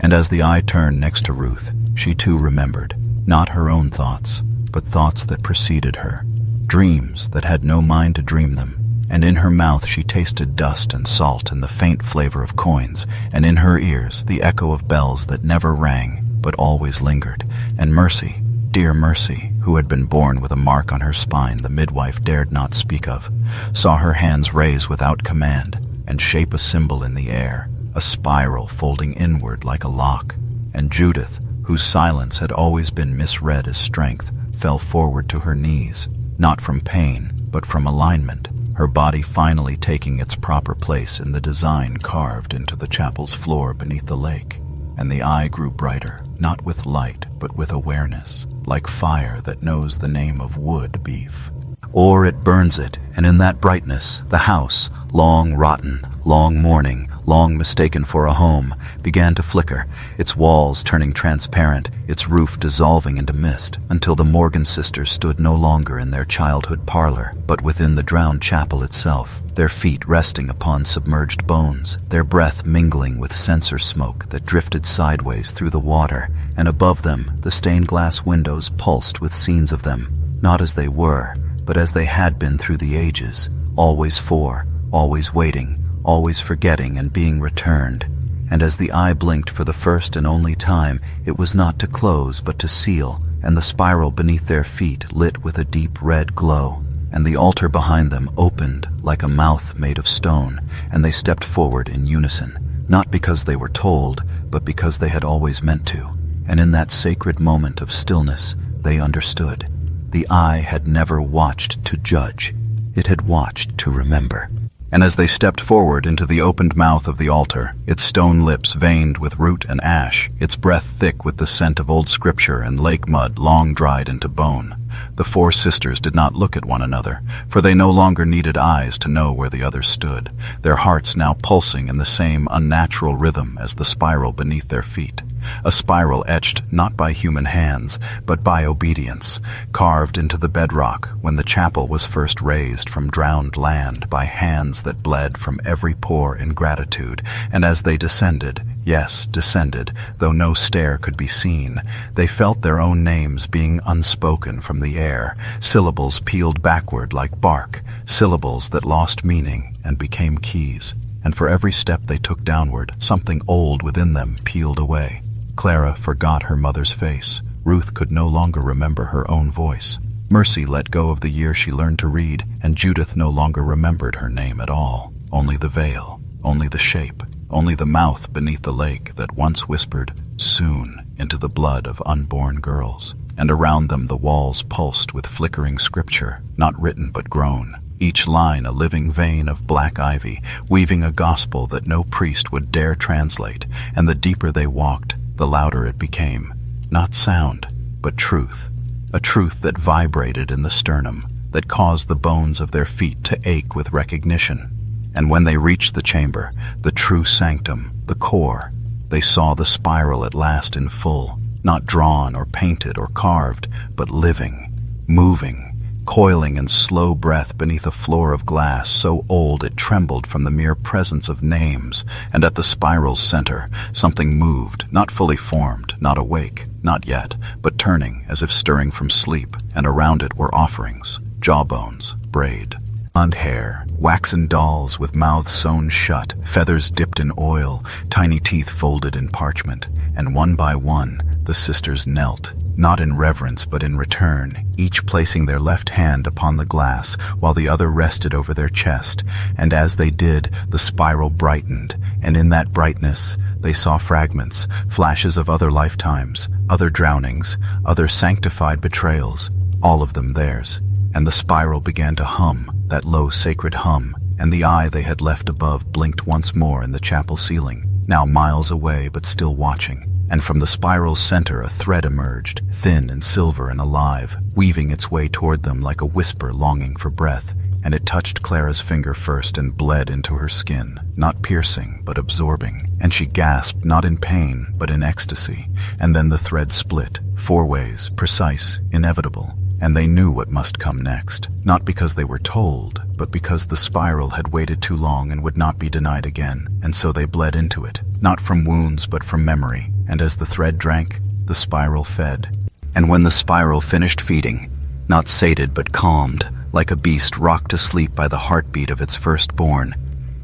And as the eye turned next to Ruth, she too remembered, not her own thoughts, but thoughts that preceded her, dreams that had no mind to dream them. And in her mouth she tasted dust and salt and the faint flavor of coins, and in her ears the echo of bells that never rang, but always lingered. And Mercy, dear Mercy, who had been born with a mark on her spine the midwife dared not speak of, saw her hands raise without command and shape a symbol in the air, a spiral folding inward like a lock. And Judith, whose silence had always been misread as strength, fell forward to her knees, not from pain, but from alignment, her body finally taking its proper place in the design carved into the chapel's floor beneath the lake. And the eye grew brighter, not with light, but with awareness, like fire that knows the name of wood beef. Or it burns it, and in that brightness, the house, long rotten, long mourning, long mistaken for a home, began to flicker, its walls turning transparent, its roof dissolving into mist, until the Morgan sisters stood no longer in their childhood parlor, but within the drowned chapel itself, their feet resting upon submerged bones, their breath mingling with censer smoke that drifted sideways through the water, and above them, the stained glass windows pulsed with scenes of them, not as they were, but as they had been through the ages, always for, always waiting, always forgetting and being returned. And as the eye blinked for the first and only time, it was not to close but to seal, and the spiral beneath their feet lit with a deep red glow, and the altar behind them opened like a mouth made of stone, and they stepped forward in unison, not because they were told, but because they had always meant to. And in that sacred moment of stillness, they understood. The eye had never watched to judge. It had watched to remember. And as they stepped forward into the opened mouth of the altar, its stone lips veined with root and ash, its breath thick with the scent of old scripture and lake mud long dried into bone, the four sisters did not look at one another, for they no longer needed eyes to know where the other stood, their hearts now pulsing in the same unnatural rhythm as the spiral beneath their feet. A spiral etched not by human hands, but by obedience, carved into the bedrock when the chapel was first raised from drowned land by hands that bled from every pore in gratitude, and as they descended, yes, descended, though no stair could be seen, they felt their own names being unspoken from the air, syllables peeled backward like bark, syllables that lost meaning and became keys. And for every step they took downward, something old within them peeled away. Clara forgot her mother's face. Ruth could no longer remember her own voice. Mercy let go of the year she learned to read, and Judith no longer remembered her name at all. Only the veil, only the shape, only the mouth beneath the lake that once whispered, "Soon," into the blood of unborn girls. And around them the walls pulsed with flickering scripture, not written but grown, each line a living vein of black ivy, weaving a gospel that no priest would dare translate, and the deeper they walked, the louder it became. Not sound, but truth. A truth that vibrated in the sternum, that caused the bones of their feet to ache with recognition. And when they reached the chamber, the true sanctum, the core, they saw the spiral at last in full, not drawn or painted or carved, but living, moving, coiling in slow breath beneath a floor of glass so old it trembled from the mere presence of names. And at the spiral's center, something moved, not fully formed, not awake, not yet, but turning as if stirring from sleep, and around it were offerings, jawbones, braid, blonde hair, waxen dolls with mouths sewn shut, feathers dipped in oil, tiny teeth folded in parchment, and one by one, the sisters knelt, not in reverence but in return, each placing their left hand upon the glass while the other rested over their chest, and as they did, the spiral brightened, and in that brightness, they saw fragments, flashes of other lifetimes, other drownings, other sanctified betrayals, all of them theirs. And the spiral began to hum, that low sacred hum, and the eye they had left above blinked once more in the chapel ceiling, now miles away but still watching. And from the spiral's center a thread emerged, thin and silver and alive, weaving its way toward them like a whisper longing for breath, and it touched Clara's finger first and bled into her skin, not piercing but absorbing, and she gasped not in pain but in ecstasy, and then the thread split, 4 ways, precise, inevitable, and they knew what must come next, not because they were told, but because the spiral had waited too long and would not be denied again, and so they bled into it, not from wounds but from memory, and as the thread drank, the spiral fed. And when the spiral finished feeding, not sated but calmed, like a beast rocked to sleep by the heartbeat of its firstborn,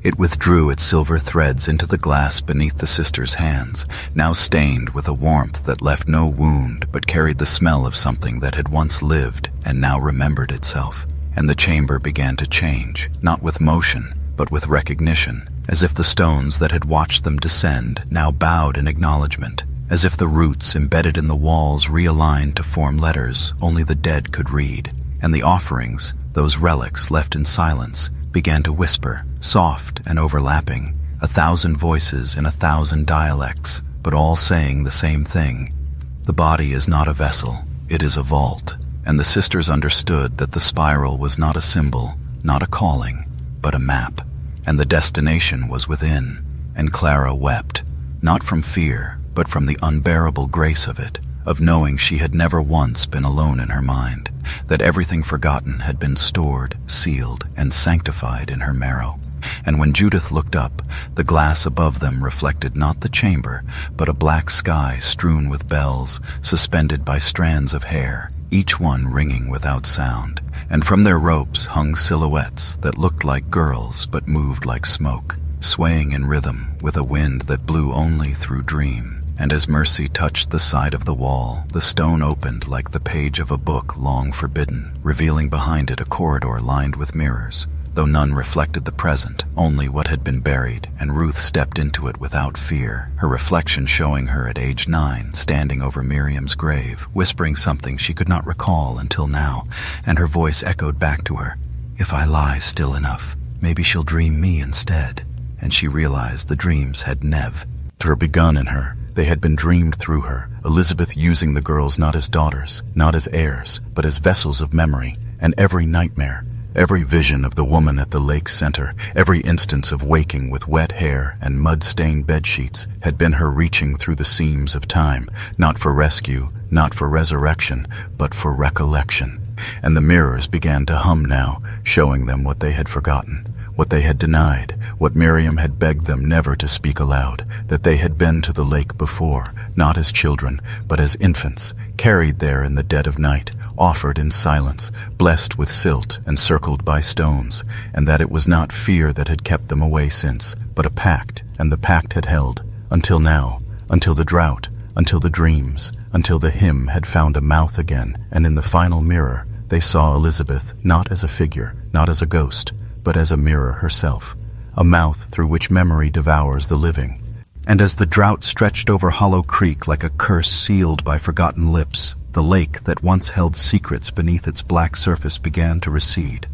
it withdrew its silver threads into the glass beneath the sisters' hands, now stained with a warmth that left no wound but carried the smell of something that had once lived and now remembered itself. And the chamber began to change, not with motion, but with recognition, as if the stones that had watched them descend now bowed in acknowledgement, as if the roots embedded in the walls realigned to form letters only the dead could read, and the offerings, those relics left in silence, began to whisper, soft and overlapping, 1,000 voices in 1,000 dialects, but all saying the same thing. The body is not a vessel, it is a vault, and the sisters understood that the spiral was not a symbol, not a calling, but a map, and the destination was within, and Clara wept, not from fear, but from the unbearable grace of it, of knowing she had never once been alone in her mind, that everything forgotten had been stored, sealed, and sanctified in her marrow. And when Judith looked up, the glass above them reflected not the chamber, but a black sky strewn with bells, suspended by strands of hair, each one ringing without sound, and from their ropes hung silhouettes that looked like girls but moved like smoke, swaying in rhythm with a wind that blew only through dream. And as Mercy touched the side of the wall, the stone opened like the page of a book long forbidden, revealing behind it a corridor lined with mirrors, though none reflected the present, only what had been buried, and Ruth stepped into it without fear, her reflection showing her at age 9, standing over Miriam's grave, whispering something she could not recall until now, and her voice echoed back to her, "If I lie still enough, maybe she'll dream me instead." And she realized the dreams had never begun in her. They had been dreamed through her, Elizabeth using the girls not as daughters, not as heirs, but as vessels of memory, and every nightmare, every vision of the woman at the lake's center, every instance of waking with wet hair and mud-stained bedsheets had been her reaching through the seams of time, not for rescue, not for resurrection, but for recollection. And the mirrors began to hum now, showing them what they had forgotten, what they had denied, what Miriam had begged them never to speak aloud, that they had been to the lake before, not as children, but as infants, carried there in the dead of night, offered in silence, blessed with silt and circled by stones, and that it was not fear that had kept them away since, but a pact, and the pact had held, until now, until the drought, until the dreams, until the hymn had found a mouth again, and in the final mirror they saw Elizabeth not as a figure, not as a ghost, but as a mirror herself, a mouth through which memory devours the living. And as the drought stretched over Hollow Creek like a curse sealed by forgotten lips, the lake that once held secrets beneath its black surface began to recede,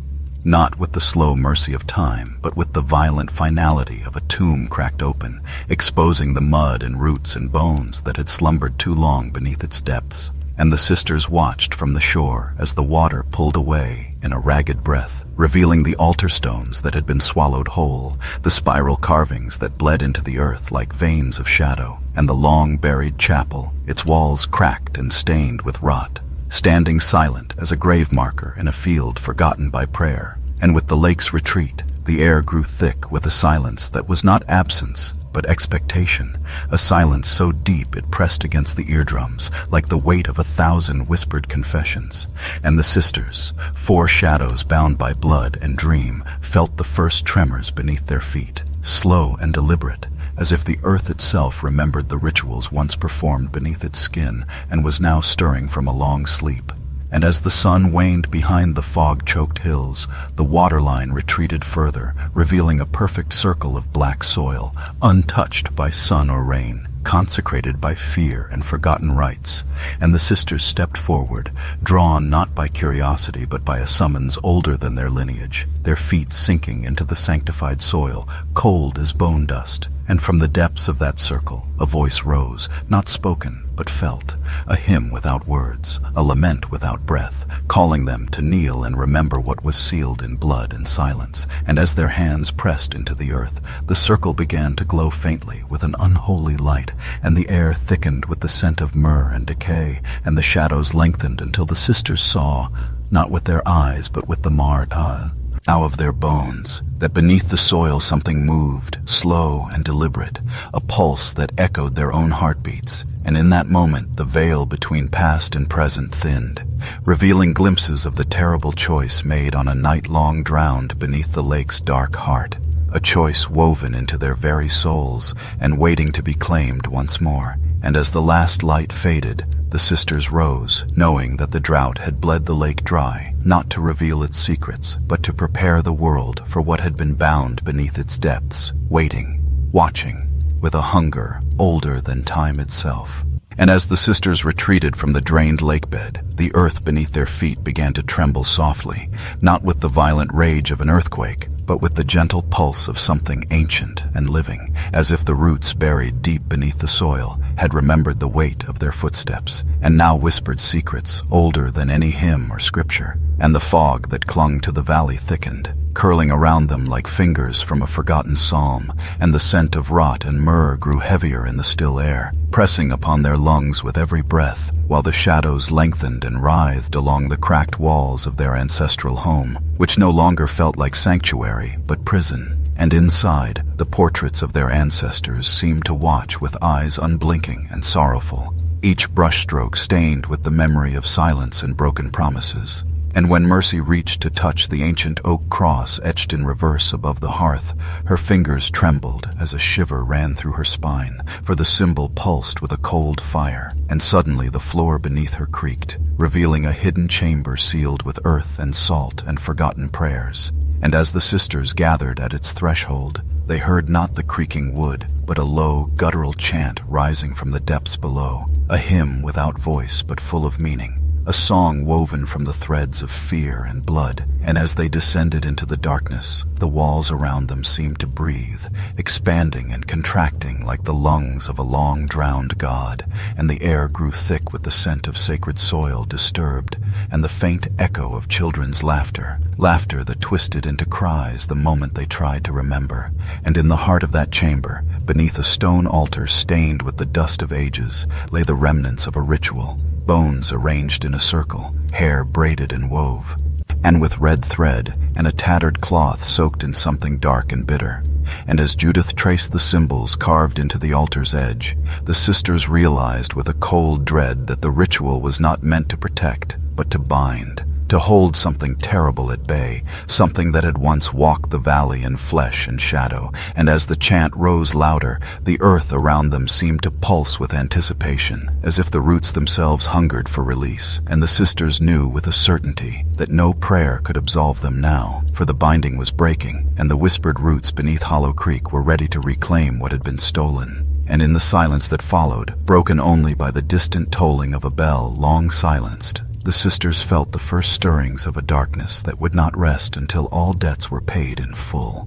not with the slow mercy of time, but with the violent finality of a tomb cracked open, exposing the mud and roots and bones that had slumbered too long beneath its depths. And the sisters watched from the shore as the water pulled away in a ragged breath, revealing the altar stones that had been swallowed whole, the spiral carvings that bled into the earth like veins of shadow, and the long-buried chapel, its walls cracked and stained with rot, standing silent as a grave marker in a field forgotten by prayer. And with the lake's retreat, the air grew thick with a silence that was not absence, but expectation, a silence so deep it pressed against the eardrums, like the weight of 1,000 whispered confessions. And the sisters, 4 shadows bound by blood and dream, felt the first tremors beneath their feet, slow and deliberate, as if the earth itself remembered the rituals once performed beneath its skin and was now stirring from a long sleep. And as the sun waned behind the fog-choked hills, the waterline retreated further, revealing a perfect circle of black soil, untouched by sun or rain, consecrated by fear and forgotten rites. And the sisters stepped forward, drawn not by curiosity but by a summons older than their lineage, their feet sinking into the sanctified soil, cold as bone dust. And from the depths of that circle, a voice rose, not spoken, but felt, a hymn without words, a lament without breath, calling them to kneel and remember what was sealed in blood and silence. And as their hands pressed into the earth, the circle began to glow faintly with an unholy light, and the air thickened with the scent of myrrh and decay, and the shadows lengthened until the sisters saw, not with their eyes but with the marred eye of their bones, that beneath the soil something moved, slow and deliberate, a pulse that echoed their own heartbeats. And in that moment the veil between past and present thinned, revealing glimpses of the terrible choice made on a night long drowned beneath the lake's dark heart, a choice woven into their very souls and waiting to be claimed once more. And as the last light faded, the sisters rose, knowing that the drought had bled the lake dry, not to reveal its secrets, but to prepare the world for what had been bound beneath its depths, waiting, watching, with a hunger older than time itself. And as the sisters retreated from the drained lakebed, the earth beneath their feet began to tremble softly, not with the violent rage of an earthquake, but with the gentle pulse of something ancient and living, as if the roots buried deep beneath the soil had remembered the weight of their footsteps, and now whispered secrets older than any hymn or scripture. And the fog that clung to the valley thickened, curling around them like fingers from a forgotten psalm, and the scent of rot and myrrh grew heavier in the still air, pressing upon their lungs with every breath, while the shadows lengthened and writhed along the cracked walls of their ancestral home, which no longer felt like sanctuary but prison. And inside, the portraits of their ancestors seemed to watch with eyes unblinking and sorrowful, each brushstroke stained with the memory of silence and broken promises. And when Mercy reached to touch the ancient oak cross etched in reverse above the hearth, her fingers trembled as a shiver ran through her spine, for the symbol pulsed with a cold fire, and suddenly the floor beneath her creaked, revealing a hidden chamber sealed with earth and salt and forgotten prayers. And as the sisters gathered at its threshold, they heard not the creaking wood, but a low, guttural chant rising from the depths below, a hymn without voice but full of meaning. A song woven from the threads of fear and blood, and as they descended into the darkness, the walls around them seemed to breathe, expanding and contracting like the lungs of a long-drowned god, and the air grew thick with the scent of sacred soil disturbed, and the faint echo of children's laughter that twisted into cries the moment they tried to remember. And in the heart of that chamber, beneath a stone altar stained with the dust of ages, lay the remnants of a ritual, bones arranged in a circle, hair braided and wove, and with red thread and a tattered cloth soaked in something dark and bitter. And as Judith traced the symbols carved into the altar's edge, the sisters realized with a cold dread that the ritual was not meant to protect, but to bind, to hold something terrible at bay, something that had once walked the valley in flesh and shadow. And as the chant rose louder, the earth around them seemed to pulse with anticipation, as if the roots themselves hungered for release. And the sisters knew with a certainty that no prayer could absolve them now, for the binding was breaking, and the whispered roots beneath Hollow Creek were ready to reclaim what had been stolen. And in the silence that followed, broken only by the distant tolling of a bell long silenced, the sisters felt the first stirrings of a darkness that would not rest until all debts were paid in full.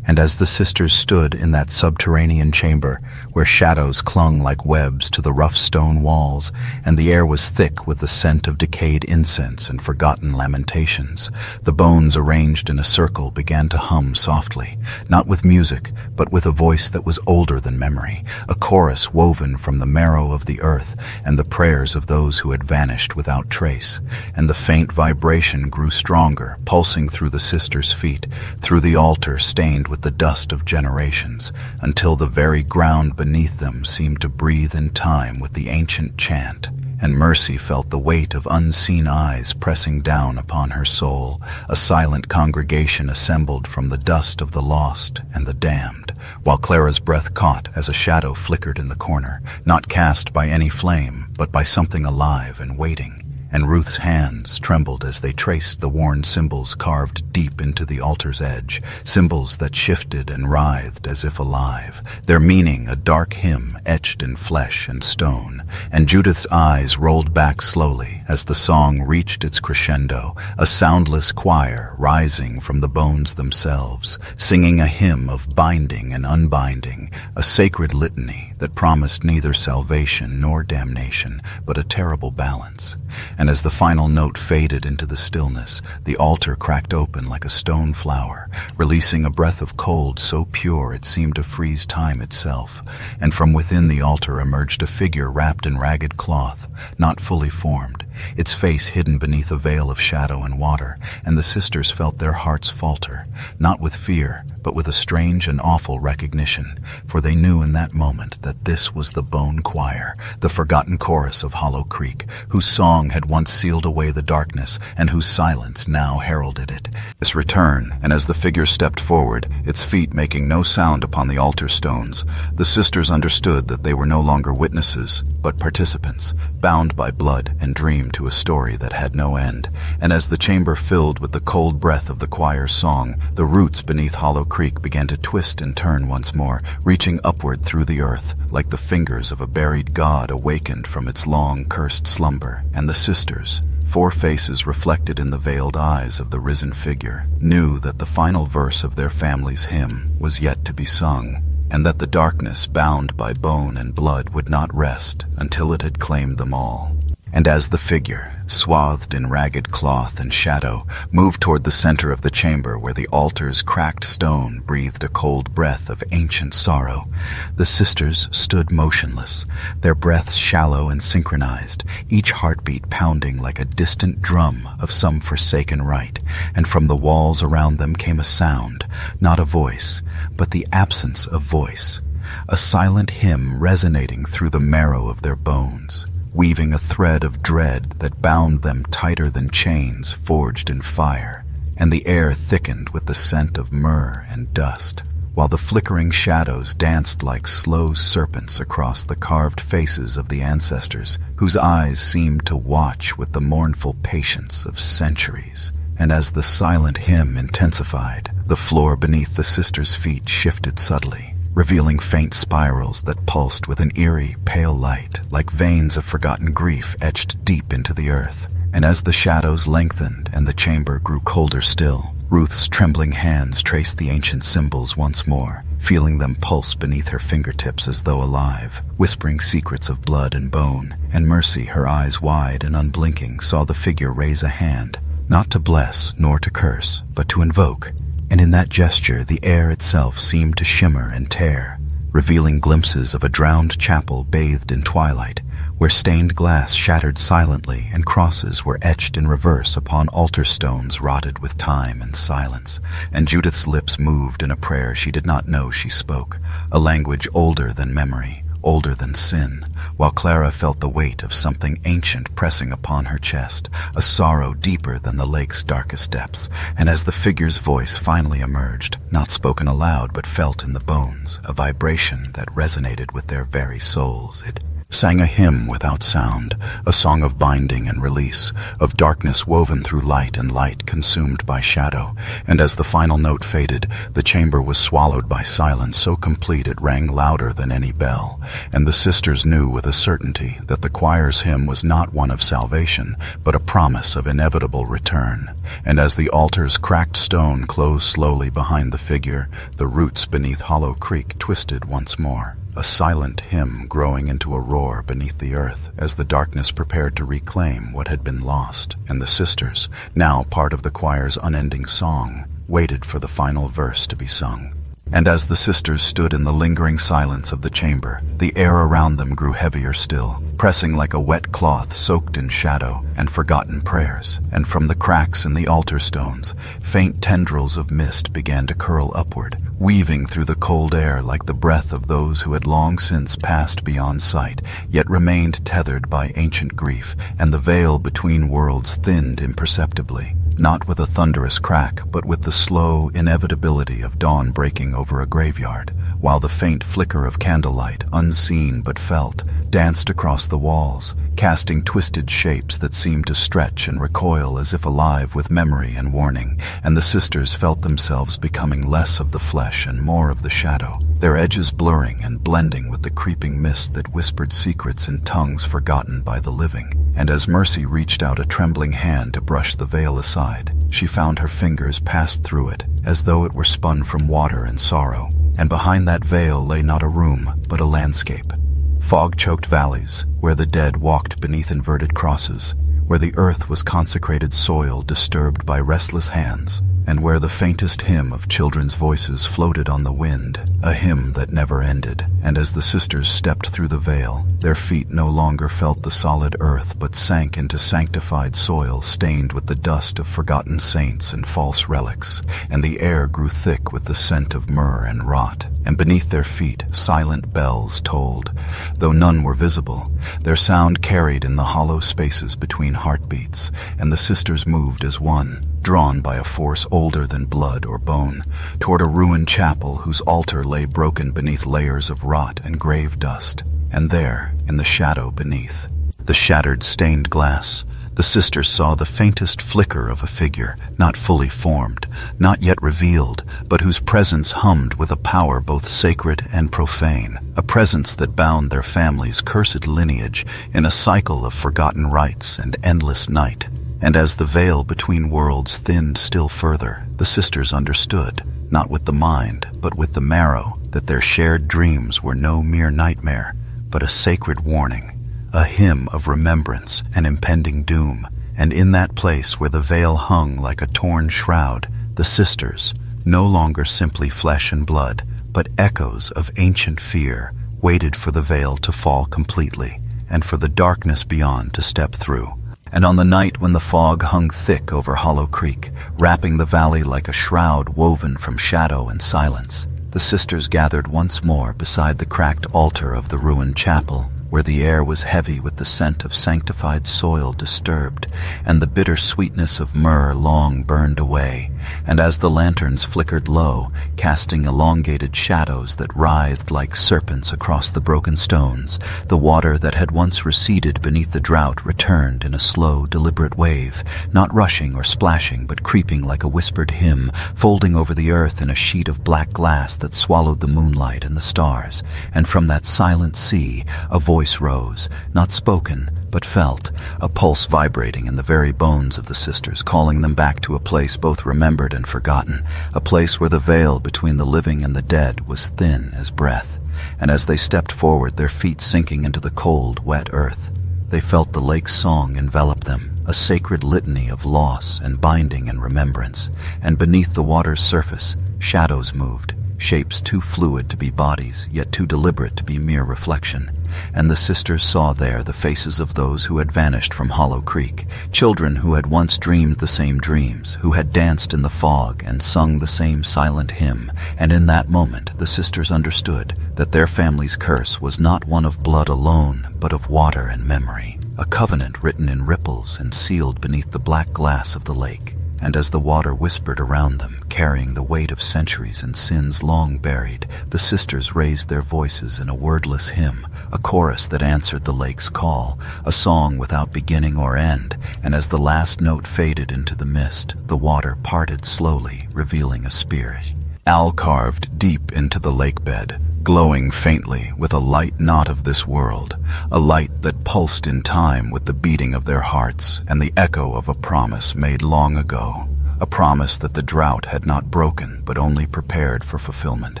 And as the sisters stood in that subterranean chamber, where shadows clung like webs to the rough stone walls, and the air was thick with the scent of decayed incense and forgotten lamentations, the bones arranged in a circle began to hum softly, not with music, but with a voice that was older than memory, a chorus woven from the marrow of the earth and the prayers of those who had vanished without trace. And the faint vibration grew stronger, pulsing through the sisters' feet, through the altar stained with the dust of generations, until the very ground beneath them seemed to breathe in time with the ancient chant. And Mercy felt the weight of unseen eyes pressing down upon her soul, a silent congregation assembled from the dust of the lost and the damned, while Clara's breath caught as a shadow flickered in the corner, not cast by any flame, but by something alive and waiting. And Ruth's hands trembled as they traced the worn symbols carved deep into the altar's edge, symbols that shifted and writhed as if alive, their meaning a dark hymn etched in flesh and stone. And Judith's eyes rolled back slowly as the song reached its crescendo, a soundless choir rising from the bones themselves, singing a hymn of binding and unbinding, a sacred litany that promised neither salvation nor damnation, but a terrible balance. And as the final note faded into the stillness, the altar cracked open like a stone flower, releasing a breath of cold so pure it seemed to freeze time itself. And from within the altar emerged a figure wrapped in ragged cloth, not fully formed, its face hidden beneath a veil of shadow and water. And the sisters felt their hearts falter, not with fear, but with a strange and awful recognition, for they knew in that moment that this was the Bone Choir, the forgotten chorus of Hollow Creek, whose song had once sealed away the darkness and whose silence now heralded it. This return, and as the figure stepped forward, its feet making no sound upon the altar stones, the sisters understood that they were no longer witnesses, but participants, bound by blood and dreams came to a story that had no end, and as the chamber filled with the cold breath of the choir's song, the roots beneath Hollow Creek began to twist and turn once more, reaching upward through the earth, like the fingers of a buried god awakened from its long, cursed slumber. And the sisters, four faces reflected in the veiled eyes of the risen figure, knew that the final verse of their family's hymn was yet to be sung, and that the darkness bound by bone and blood would not rest until it had claimed them all. And as the figure, swathed in ragged cloth and shadow, moved toward the center of the chamber where the altar's cracked stone breathed a cold breath of ancient sorrow, the sisters stood motionless, their breaths shallow and synchronized, each heartbeat pounding like a distant drum of some forsaken rite. And from the walls around them came a sound, not a voice, but the absence of voice, a silent hymn resonating through the marrow of their bones, weaving a thread of dread that bound them tighter than chains forged in fire. And the air thickened with the scent of myrrh and dust, while the flickering shadows danced like slow serpents across the carved faces of the ancestors, whose eyes seemed to watch with the mournful patience of centuries. And as the silent hymn intensified, the floor beneath the sisters' feet shifted subtly, revealing faint spirals that pulsed with an eerie, pale light, like veins of forgotten grief etched deep into the earth. And as the shadows lengthened and the chamber grew colder still, Ruth's trembling hands traced the ancient symbols once more, feeling them pulse beneath her fingertips as though alive, whispering secrets of blood and bone. And Mercy, her eyes wide and unblinking, saw the figure raise a hand, not to bless nor to curse, but to invoke. And in that gesture the air itself seemed to shimmer and tear, revealing glimpses of a drowned chapel bathed in twilight, where stained glass shattered silently and crosses were etched in reverse upon altar stones rotted with time and silence. And Judith's lips moved in a prayer she did not know she spoke, a language older than memory, older than sin, while Clara felt the weight of something ancient pressing upon her chest, a sorrow deeper than the lake's darkest depths. And as the figure's voice finally emerged, not spoken aloud but felt in the bones, a vibration that resonated with their very souls, it sang a hymn without sound, a song of binding and release, of darkness woven through light and light consumed by shadow. And as the final note faded, the chamber was swallowed by silence so complete it rang louder than any bell. And the sisters knew with a certainty that the choir's hymn was not one of salvation, but a promise of inevitable return. And as the altar's cracked stone closed slowly behind the figure, the roots beneath Hollow Creek twisted once more, a silent hymn growing into a roar beneath the earth as the darkness prepared to reclaim what had been lost. And the sisters, now part of the choir's unending song, waited for the final verse to be sung. And as the sisters stood in the lingering silence of the chamber, the air around them grew heavier still, pressing like a wet cloth soaked in shadow and forgotten prayers. And from the cracks in the altar stones, faint tendrils of mist began to curl upward, weaving through the cold air like the breath of those who had long since passed beyond sight, yet remained tethered by ancient grief. And the veil between worlds thinned imperceptibly, not with a thunderous crack, but with the slow inevitability of dawn breaking over a graveyard, while the faint flicker of candlelight, unseen but felt, danced across the walls, casting twisted shapes that seemed to stretch and recoil as if alive with memory and warning. And the sisters felt themselves becoming less of the flesh and more of the shadow, their edges blurring and blending with the creeping mist that whispered secrets in tongues forgotten by the living. And as Mercy reached out a trembling hand to brush the veil aside, she found her fingers passed through it as though it were spun from water and sorrow. And behind that veil lay not a room, but a landscape. Fog-choked valleys, where the dead walked beneath inverted crosses, where the earth was consecrated soil disturbed by restless hands, and where the faintest hymn of children's voices floated on the wind, a hymn that never ended. And as the sisters stepped through the veil, their feet no longer felt the solid earth but sank into sanctified soil stained with the dust of forgotten saints and false relics, and the air grew thick with the scent of myrrh and rot. And beneath their feet silent bells tolled, though none were visible, their sound carried in the hollow spaces between heartbeats. And the sisters moved as one, drawn by a force older than blood or bone, toward a ruined chapel whose altar lay broken beneath layers of rot and grave dust. And there, in the shadow beneath, the shattered stained glass, The sisters saw the faintest flicker of a figure, not fully formed, not yet revealed, but whose presence hummed with a power both sacred and profane, a presence that bound their family's cursed lineage in a cycle of forgotten rites and endless night. And as the veil between worlds thinned still further, the sisters understood, not with the mind, but with the marrow, that their shared dreams were no mere nightmare, but a sacred warning, a hymn of remembrance and impending doom. And in that place where the veil hung like a torn shroud, the sisters, no longer simply flesh and blood, but echoes of ancient fear, waited for the veil to fall completely, and for the darkness beyond to step through. And on the night when the fog hung thick over Hollow Creek, wrapping the valley like a shroud woven from shadow and silence, the sisters gathered once more beside the cracked altar of the ruined chapel, where the air was heavy with the scent of sanctified soil disturbed, and the bitter sweetness of myrrh long burned away. And as the lanterns flickered low, casting elongated shadows that writhed like serpents across the broken stones, the water that had once receded beneath the drought returned in a slow, deliberate wave, not rushing or splashing, but creeping like a whispered hymn, folding over the earth in a sheet of black glass that swallowed the moonlight and the stars. And from that silent sea, a voice rose, not spoken, but felt, a pulse vibrating in the very bones of the sisters, calling them back to a place both remembered and forgotten, a place where the veil between the living and the dead was thin as breath. And as they stepped forward, their feet sinking into the cold, wet earth, they felt the lake's song envelop them, a sacred litany of loss and binding and remembrance. And beneath the water's surface, shadows moved, shapes too fluid to be bodies, yet too deliberate to be mere reflection. And the sisters saw there the faces of those who had vanished from Hollow Creek, children who had once dreamed the same dreams, who had danced in the fog and sung the same silent hymn. And in that moment the sisters understood that their family's curse was not one of blood alone, but of water and memory, a covenant written in ripples and sealed beneath the black glass of the lake. And as the water whispered around them, carrying the weight of centuries and sins long buried, the sisters raised their voices in a wordless hymn, a chorus that answered the lake's call, a song without beginning or end. And as the last note faded into the mist, the water parted slowly, revealing a spirit, owl carved deep into the lake bed, glowing faintly with a light not of this world, a light that pulsed in time with the beating of their hearts and the echo of a promise made long ago, a promise that the drought had not broken but only prepared for fulfillment.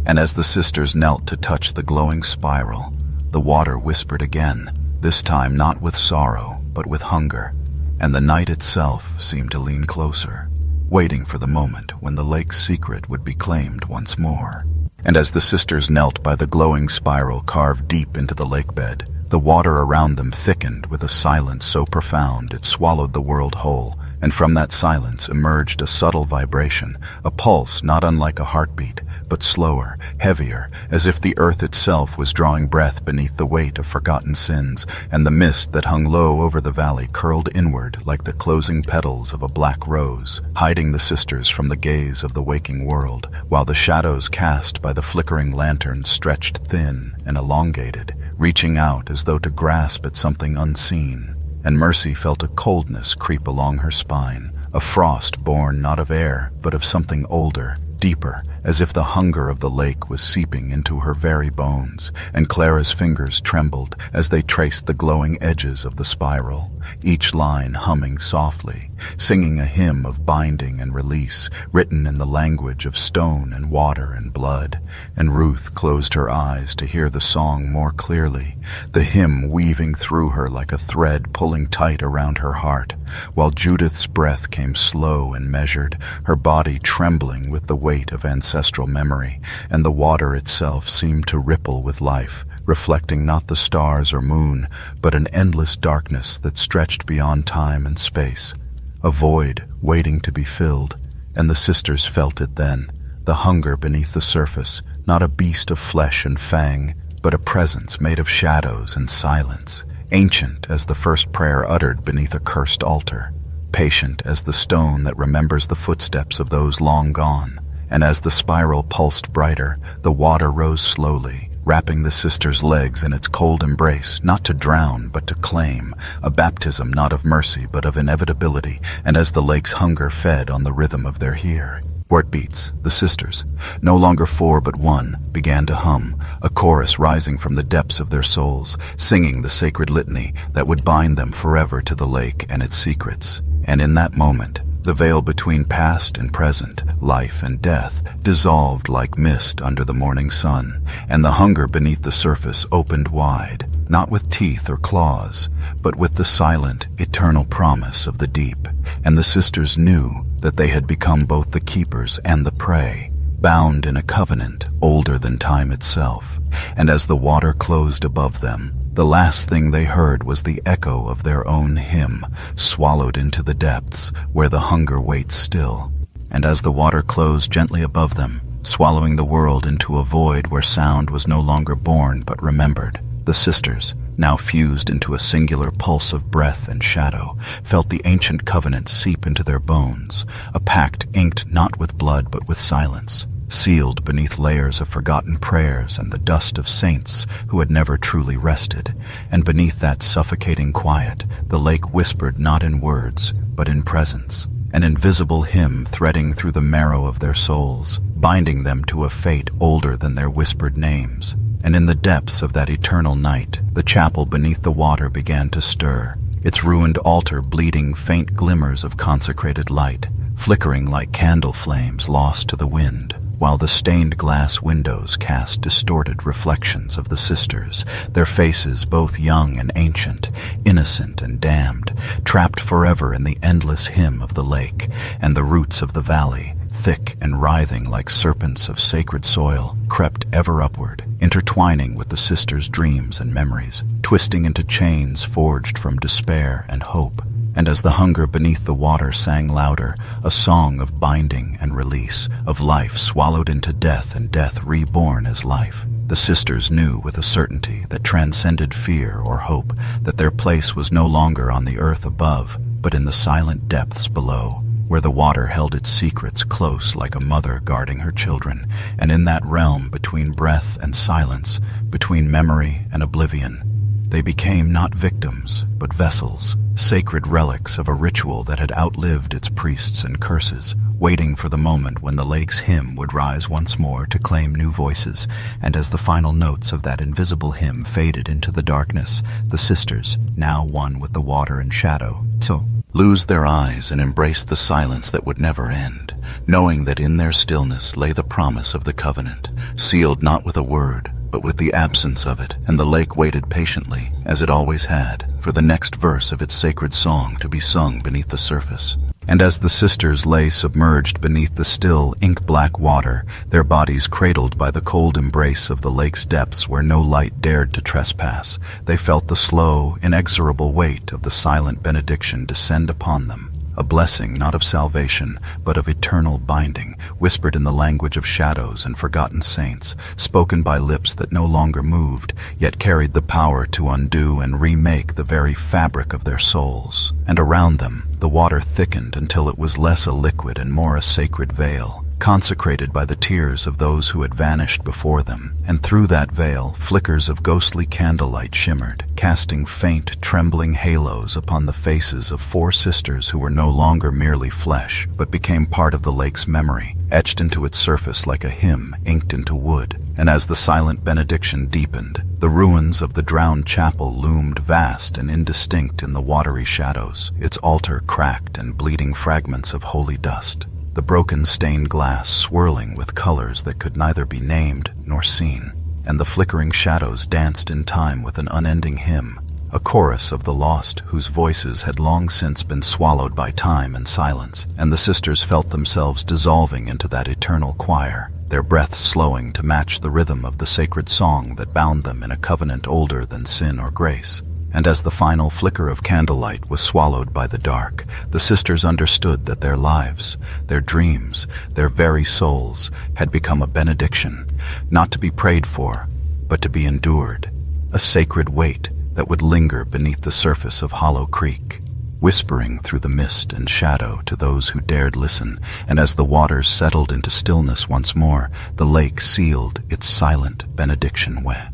And as the sisters knelt to touch the glowing spiral, the water whispered again, this time not with sorrow but with hunger, and the night itself seemed to lean closer, waiting for the moment when the lake's secret would be claimed once more. And as the sisters knelt by the glowing spiral carved deep into the lake bed, the water around them thickened with a silence so profound it swallowed the world whole, and from that silence emerged a subtle vibration, a pulse not unlike a heartbeat, but slower, heavier, as if the earth itself was drawing breath beneath the weight of forgotten sins, and the mist that hung low over the valley curled inward like the closing petals of a black rose, hiding the sisters from the gaze of the waking world, while the shadows cast by the flickering lanterns stretched thin and elongated, reaching out as though to grasp at something unseen. And Mercy felt a coldness creep along her spine, a frost born not of air, but of something older, deeper, as if the hunger of the lake was seeping into her very bones. And Clara's fingers trembled as they traced the glowing edges of the spiral, each line humming softly, singing a hymn of binding and release, written in the language of stone and water and blood. And Ruth closed her eyes to hear the song more clearly, the hymn weaving through her like a thread pulling tight around her heart, while Judith's breath came slow and measured, her body trembling with the weight of ancestral memory, and the water itself seemed to ripple with life, reflecting not the stars or moon, but an endless darkness that stretched beyond time and space, a void waiting to be filled. And the sisters felt it then, the hunger beneath the surface, not a beast of flesh and fang, but a presence made of shadows and silence, ancient as the first prayer uttered beneath a cursed altar, patient as the stone that remembers the footsteps of those long gone. And as the spiral pulsed brighter, the water rose slowly, wrapping the sister's legs in its cold embrace, not to drown but to claim, a baptism not of mercy but of inevitability. And as the lake's hunger fed on the rhythm of their heartbeats, the sisters, no longer four but one, began to hum, a chorus rising from the depths of their souls, singing the sacred litany that would bind them forever to the lake and its secrets. And in that moment, the veil between past and present, life and death, dissolved like mist under the morning sun, and the hunger beneath the surface opened wide, not with teeth or claws, but with the silent, eternal promise of the deep. And the sisters knew that they had become both the keepers and the prey, bound in a covenant older than time itself. And as the water closed above them, the last thing they heard was the echo of their own hymn, swallowed into the depths where the hunger waits still. And as the water closed gently above them, swallowing the world into a void where sound was no longer born but remembered, the sisters, now fused into a singular pulse of breath and shadow, felt the ancient covenant seep into their bones, a pact inked not with blood but with silence, sealed beneath layers of forgotten prayers and the dust of saints who had never truly rested. And beneath that suffocating quiet, the lake whispered not in words, but in presence, an invisible hymn threading through the marrow of their souls, binding them to a fate older than their whispered names. And in the depths of that eternal night, the chapel beneath the water began to stir, its ruined altar bleeding faint glimmers of consecrated light, flickering like candle flames lost to the wind, while the stained glass windows cast distorted reflections of the sisters, their faces both young and ancient, innocent and damned, trapped forever in the endless hymn of the lake. And the roots of the valley, thick and writhing like serpents of sacred soil, crept ever upward, intertwining with the sisters' dreams and memories, twisting into chains forged from despair and hope. And as the hunger beneath the water sang louder, a song of binding and release, of life swallowed into death and death reborn as life, the sisters knew with a certainty that transcended fear or hope that their place was no longer on the earth above, but in the silent depths below, where the water held its secrets close like a mother guarding her children. And in that realm between breath and silence, between memory and oblivion, they became not victims, but vessels, sacred relics of a ritual that had outlived its priests and curses, waiting for the moment when the lake's hymn would rise once more to claim new voices. And as the final notes of that invisible hymn faded into the darkness, the sisters, now one with the water and shadow, lose their eyes and embrace the silence that would never end, knowing that in their stillness lay the promise of the covenant, sealed not with a word, but with the absence of it. And the lake waited patiently, as it always had, for the next verse of its sacred song to be sung beneath the surface. And as the sisters lay submerged beneath the still, ink-black water, their bodies cradled by the cold embrace of the lake's depths where no light dared to trespass, they felt the slow, inexorable weight of the silent benediction descend upon them, a blessing not of salvation, but of eternal binding, whispered in the language of shadows and forgotten saints, spoken by lips that no longer moved, yet carried the power to undo and remake the very fabric of their souls. And around them, the water thickened until it was less a liquid and more a sacred veil, consecrated by the tears of those who had vanished before them. And through that veil, flickers of ghostly candlelight shimmered, casting faint, trembling halos upon the faces of four sisters who were no longer merely flesh, but became part of the lake's memory, etched into its surface like a hymn inked into wood. And as the silent benediction deepened, the ruins of the drowned chapel loomed vast and indistinct in the watery shadows, its altar cracked and bleeding fragments of holy dust, the broken stained glass swirling with colors that could neither be named nor seen. And the flickering shadows danced in time with an unending hymn, a chorus of the lost whose voices had long since been swallowed by time and silence. And the sisters felt themselves dissolving into that eternal choir, their breaths slowing to match the rhythm of the sacred song that bound them in a covenant older than sin or grace. And as the final flicker of candlelight was swallowed by the dark, the sisters understood that their lives, their dreams, their very souls had become a benediction, not to be prayed for, but to be endured, a sacred weight that would linger beneath the surface of Hollow Creek. whispering through the mist and shadow to those who dared listen, and as the waters settled into stillness once more, the lake sealed its silent benediction way.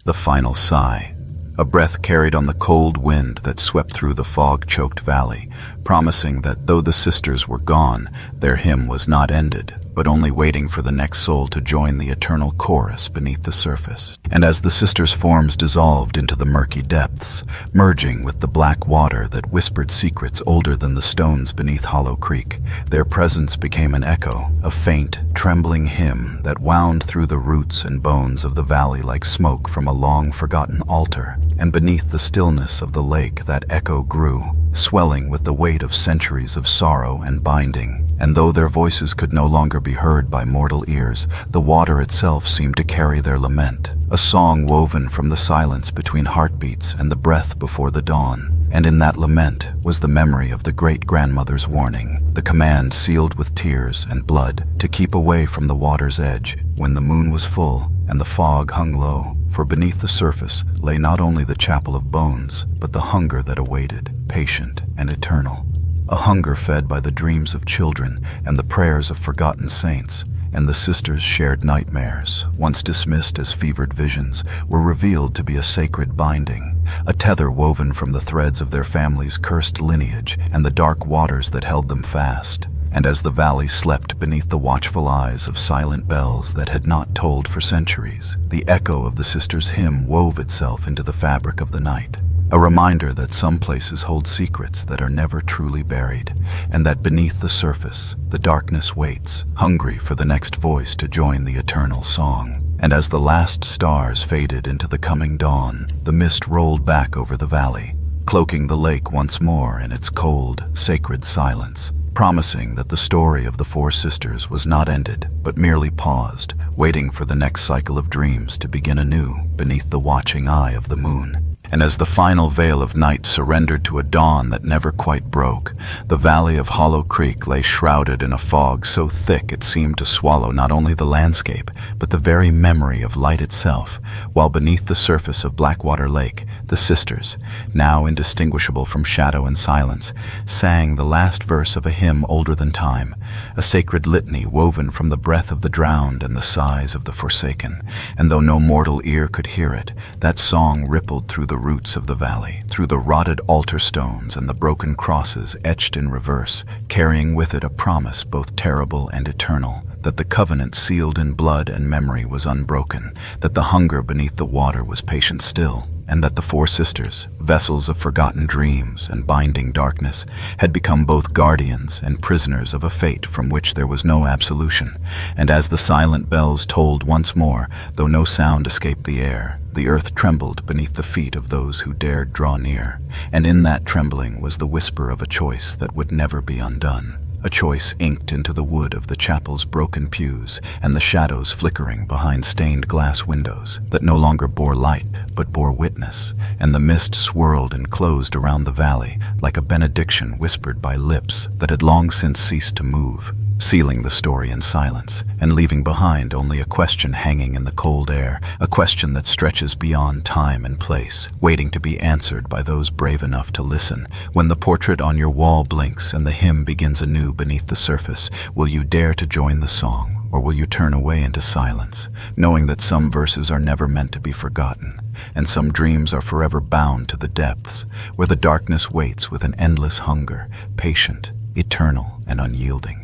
The final sigh, a breath carried on the cold wind that swept through the fog-choked valley, promising that though the sisters were gone, their hymn was not ended, but only waiting for the next soul to join the eternal chorus beneath the surface. And as the sisters' forms dissolved into the murky depths, merging with the black water that whispered secrets older than the stones beneath Hollow Creek, their presence became an echo, a faint, trembling hymn that wound through the roots and bones of the valley like smoke from a long-forgotten altar. And beneath the stillness of the lake that echo grew, swelling with the weight of centuries of sorrow and binding. And though their voices could no longer be heard by mortal ears, the water itself seemed to carry their lament, a song woven from the silence between heartbeats and the breath before the dawn. And in that lament was the memory of the great-grandmother's warning, the command sealed with tears and blood to keep away from the water's edge when the moon was full and the fog hung low. For beneath the surface lay not only the chapel of bones, but the hunger that awaited, patient and eternal. A hunger fed by the dreams of children and the prayers of forgotten saints, and the sisters' shared nightmares, once dismissed as fevered visions, were revealed to be a sacred binding, a tether woven from the threads of their family's cursed lineage and the dark waters that held them fast. And as the valley slept beneath the watchful eyes of silent bells that had not tolled for centuries, the echo of the sisters' hymn wove itself into the fabric of the night, a reminder that some places hold secrets that are never truly buried, and that beneath the surface, the darkness waits, hungry for the next voice to join the eternal song. And as the last stars faded into the coming dawn, the mist rolled back over the valley, cloaking the lake once more in its cold, sacred silence, promising that the story of the four sisters was not ended, but merely paused, waiting for the next cycle of dreams to begin anew beneath the watching eye of the moon. And as the final veil of night surrendered to a dawn that never quite broke, the valley of Hollow Creek lay shrouded in a fog so thick it seemed to swallow not only the landscape, but the very memory of light itself, while beneath the surface of Blackwater Lake, the sisters, now indistinguishable from shadow and silence, sang the last verse of a hymn older than time, a sacred litany woven from the breath of the drowned and the sighs of the forsaken. And though no mortal ear could hear it, that song rippled through the roots of the valley, through the rotted altar stones and the broken crosses etched in reverse, carrying with it a promise both terrible and eternal, that the covenant sealed in blood and memory was unbroken, that the hunger beneath the water was patient still, and that the four sisters, vessels of forgotten dreams and binding darkness, had become both guardians and prisoners of a fate from which there was no absolution. And as the silent bells tolled once more, though no sound escaped the air, the earth trembled beneath the feet of those who dared draw near, and in that trembling was the whisper of a choice that would never be undone. A choice inked into the wood of the chapel's broken pews and the shadows flickering behind stained glass windows that no longer bore light but bore witness, and the mist swirled and closed around the valley like a benediction whispered by lips that had long since ceased to move, sealing the story in silence and leaving behind only a question hanging in the cold air, a question that stretches beyond time and place, waiting to be answered by those brave enough to listen. When the portrait on your wall blinks and the hymn begins anew beneath the surface, will you dare to join the song, or will you turn away into silence, knowing that some verses are never meant to be forgotten, and some dreams are forever bound to the depths, where the darkness waits with an endless hunger, patient, eternal, and unyielding?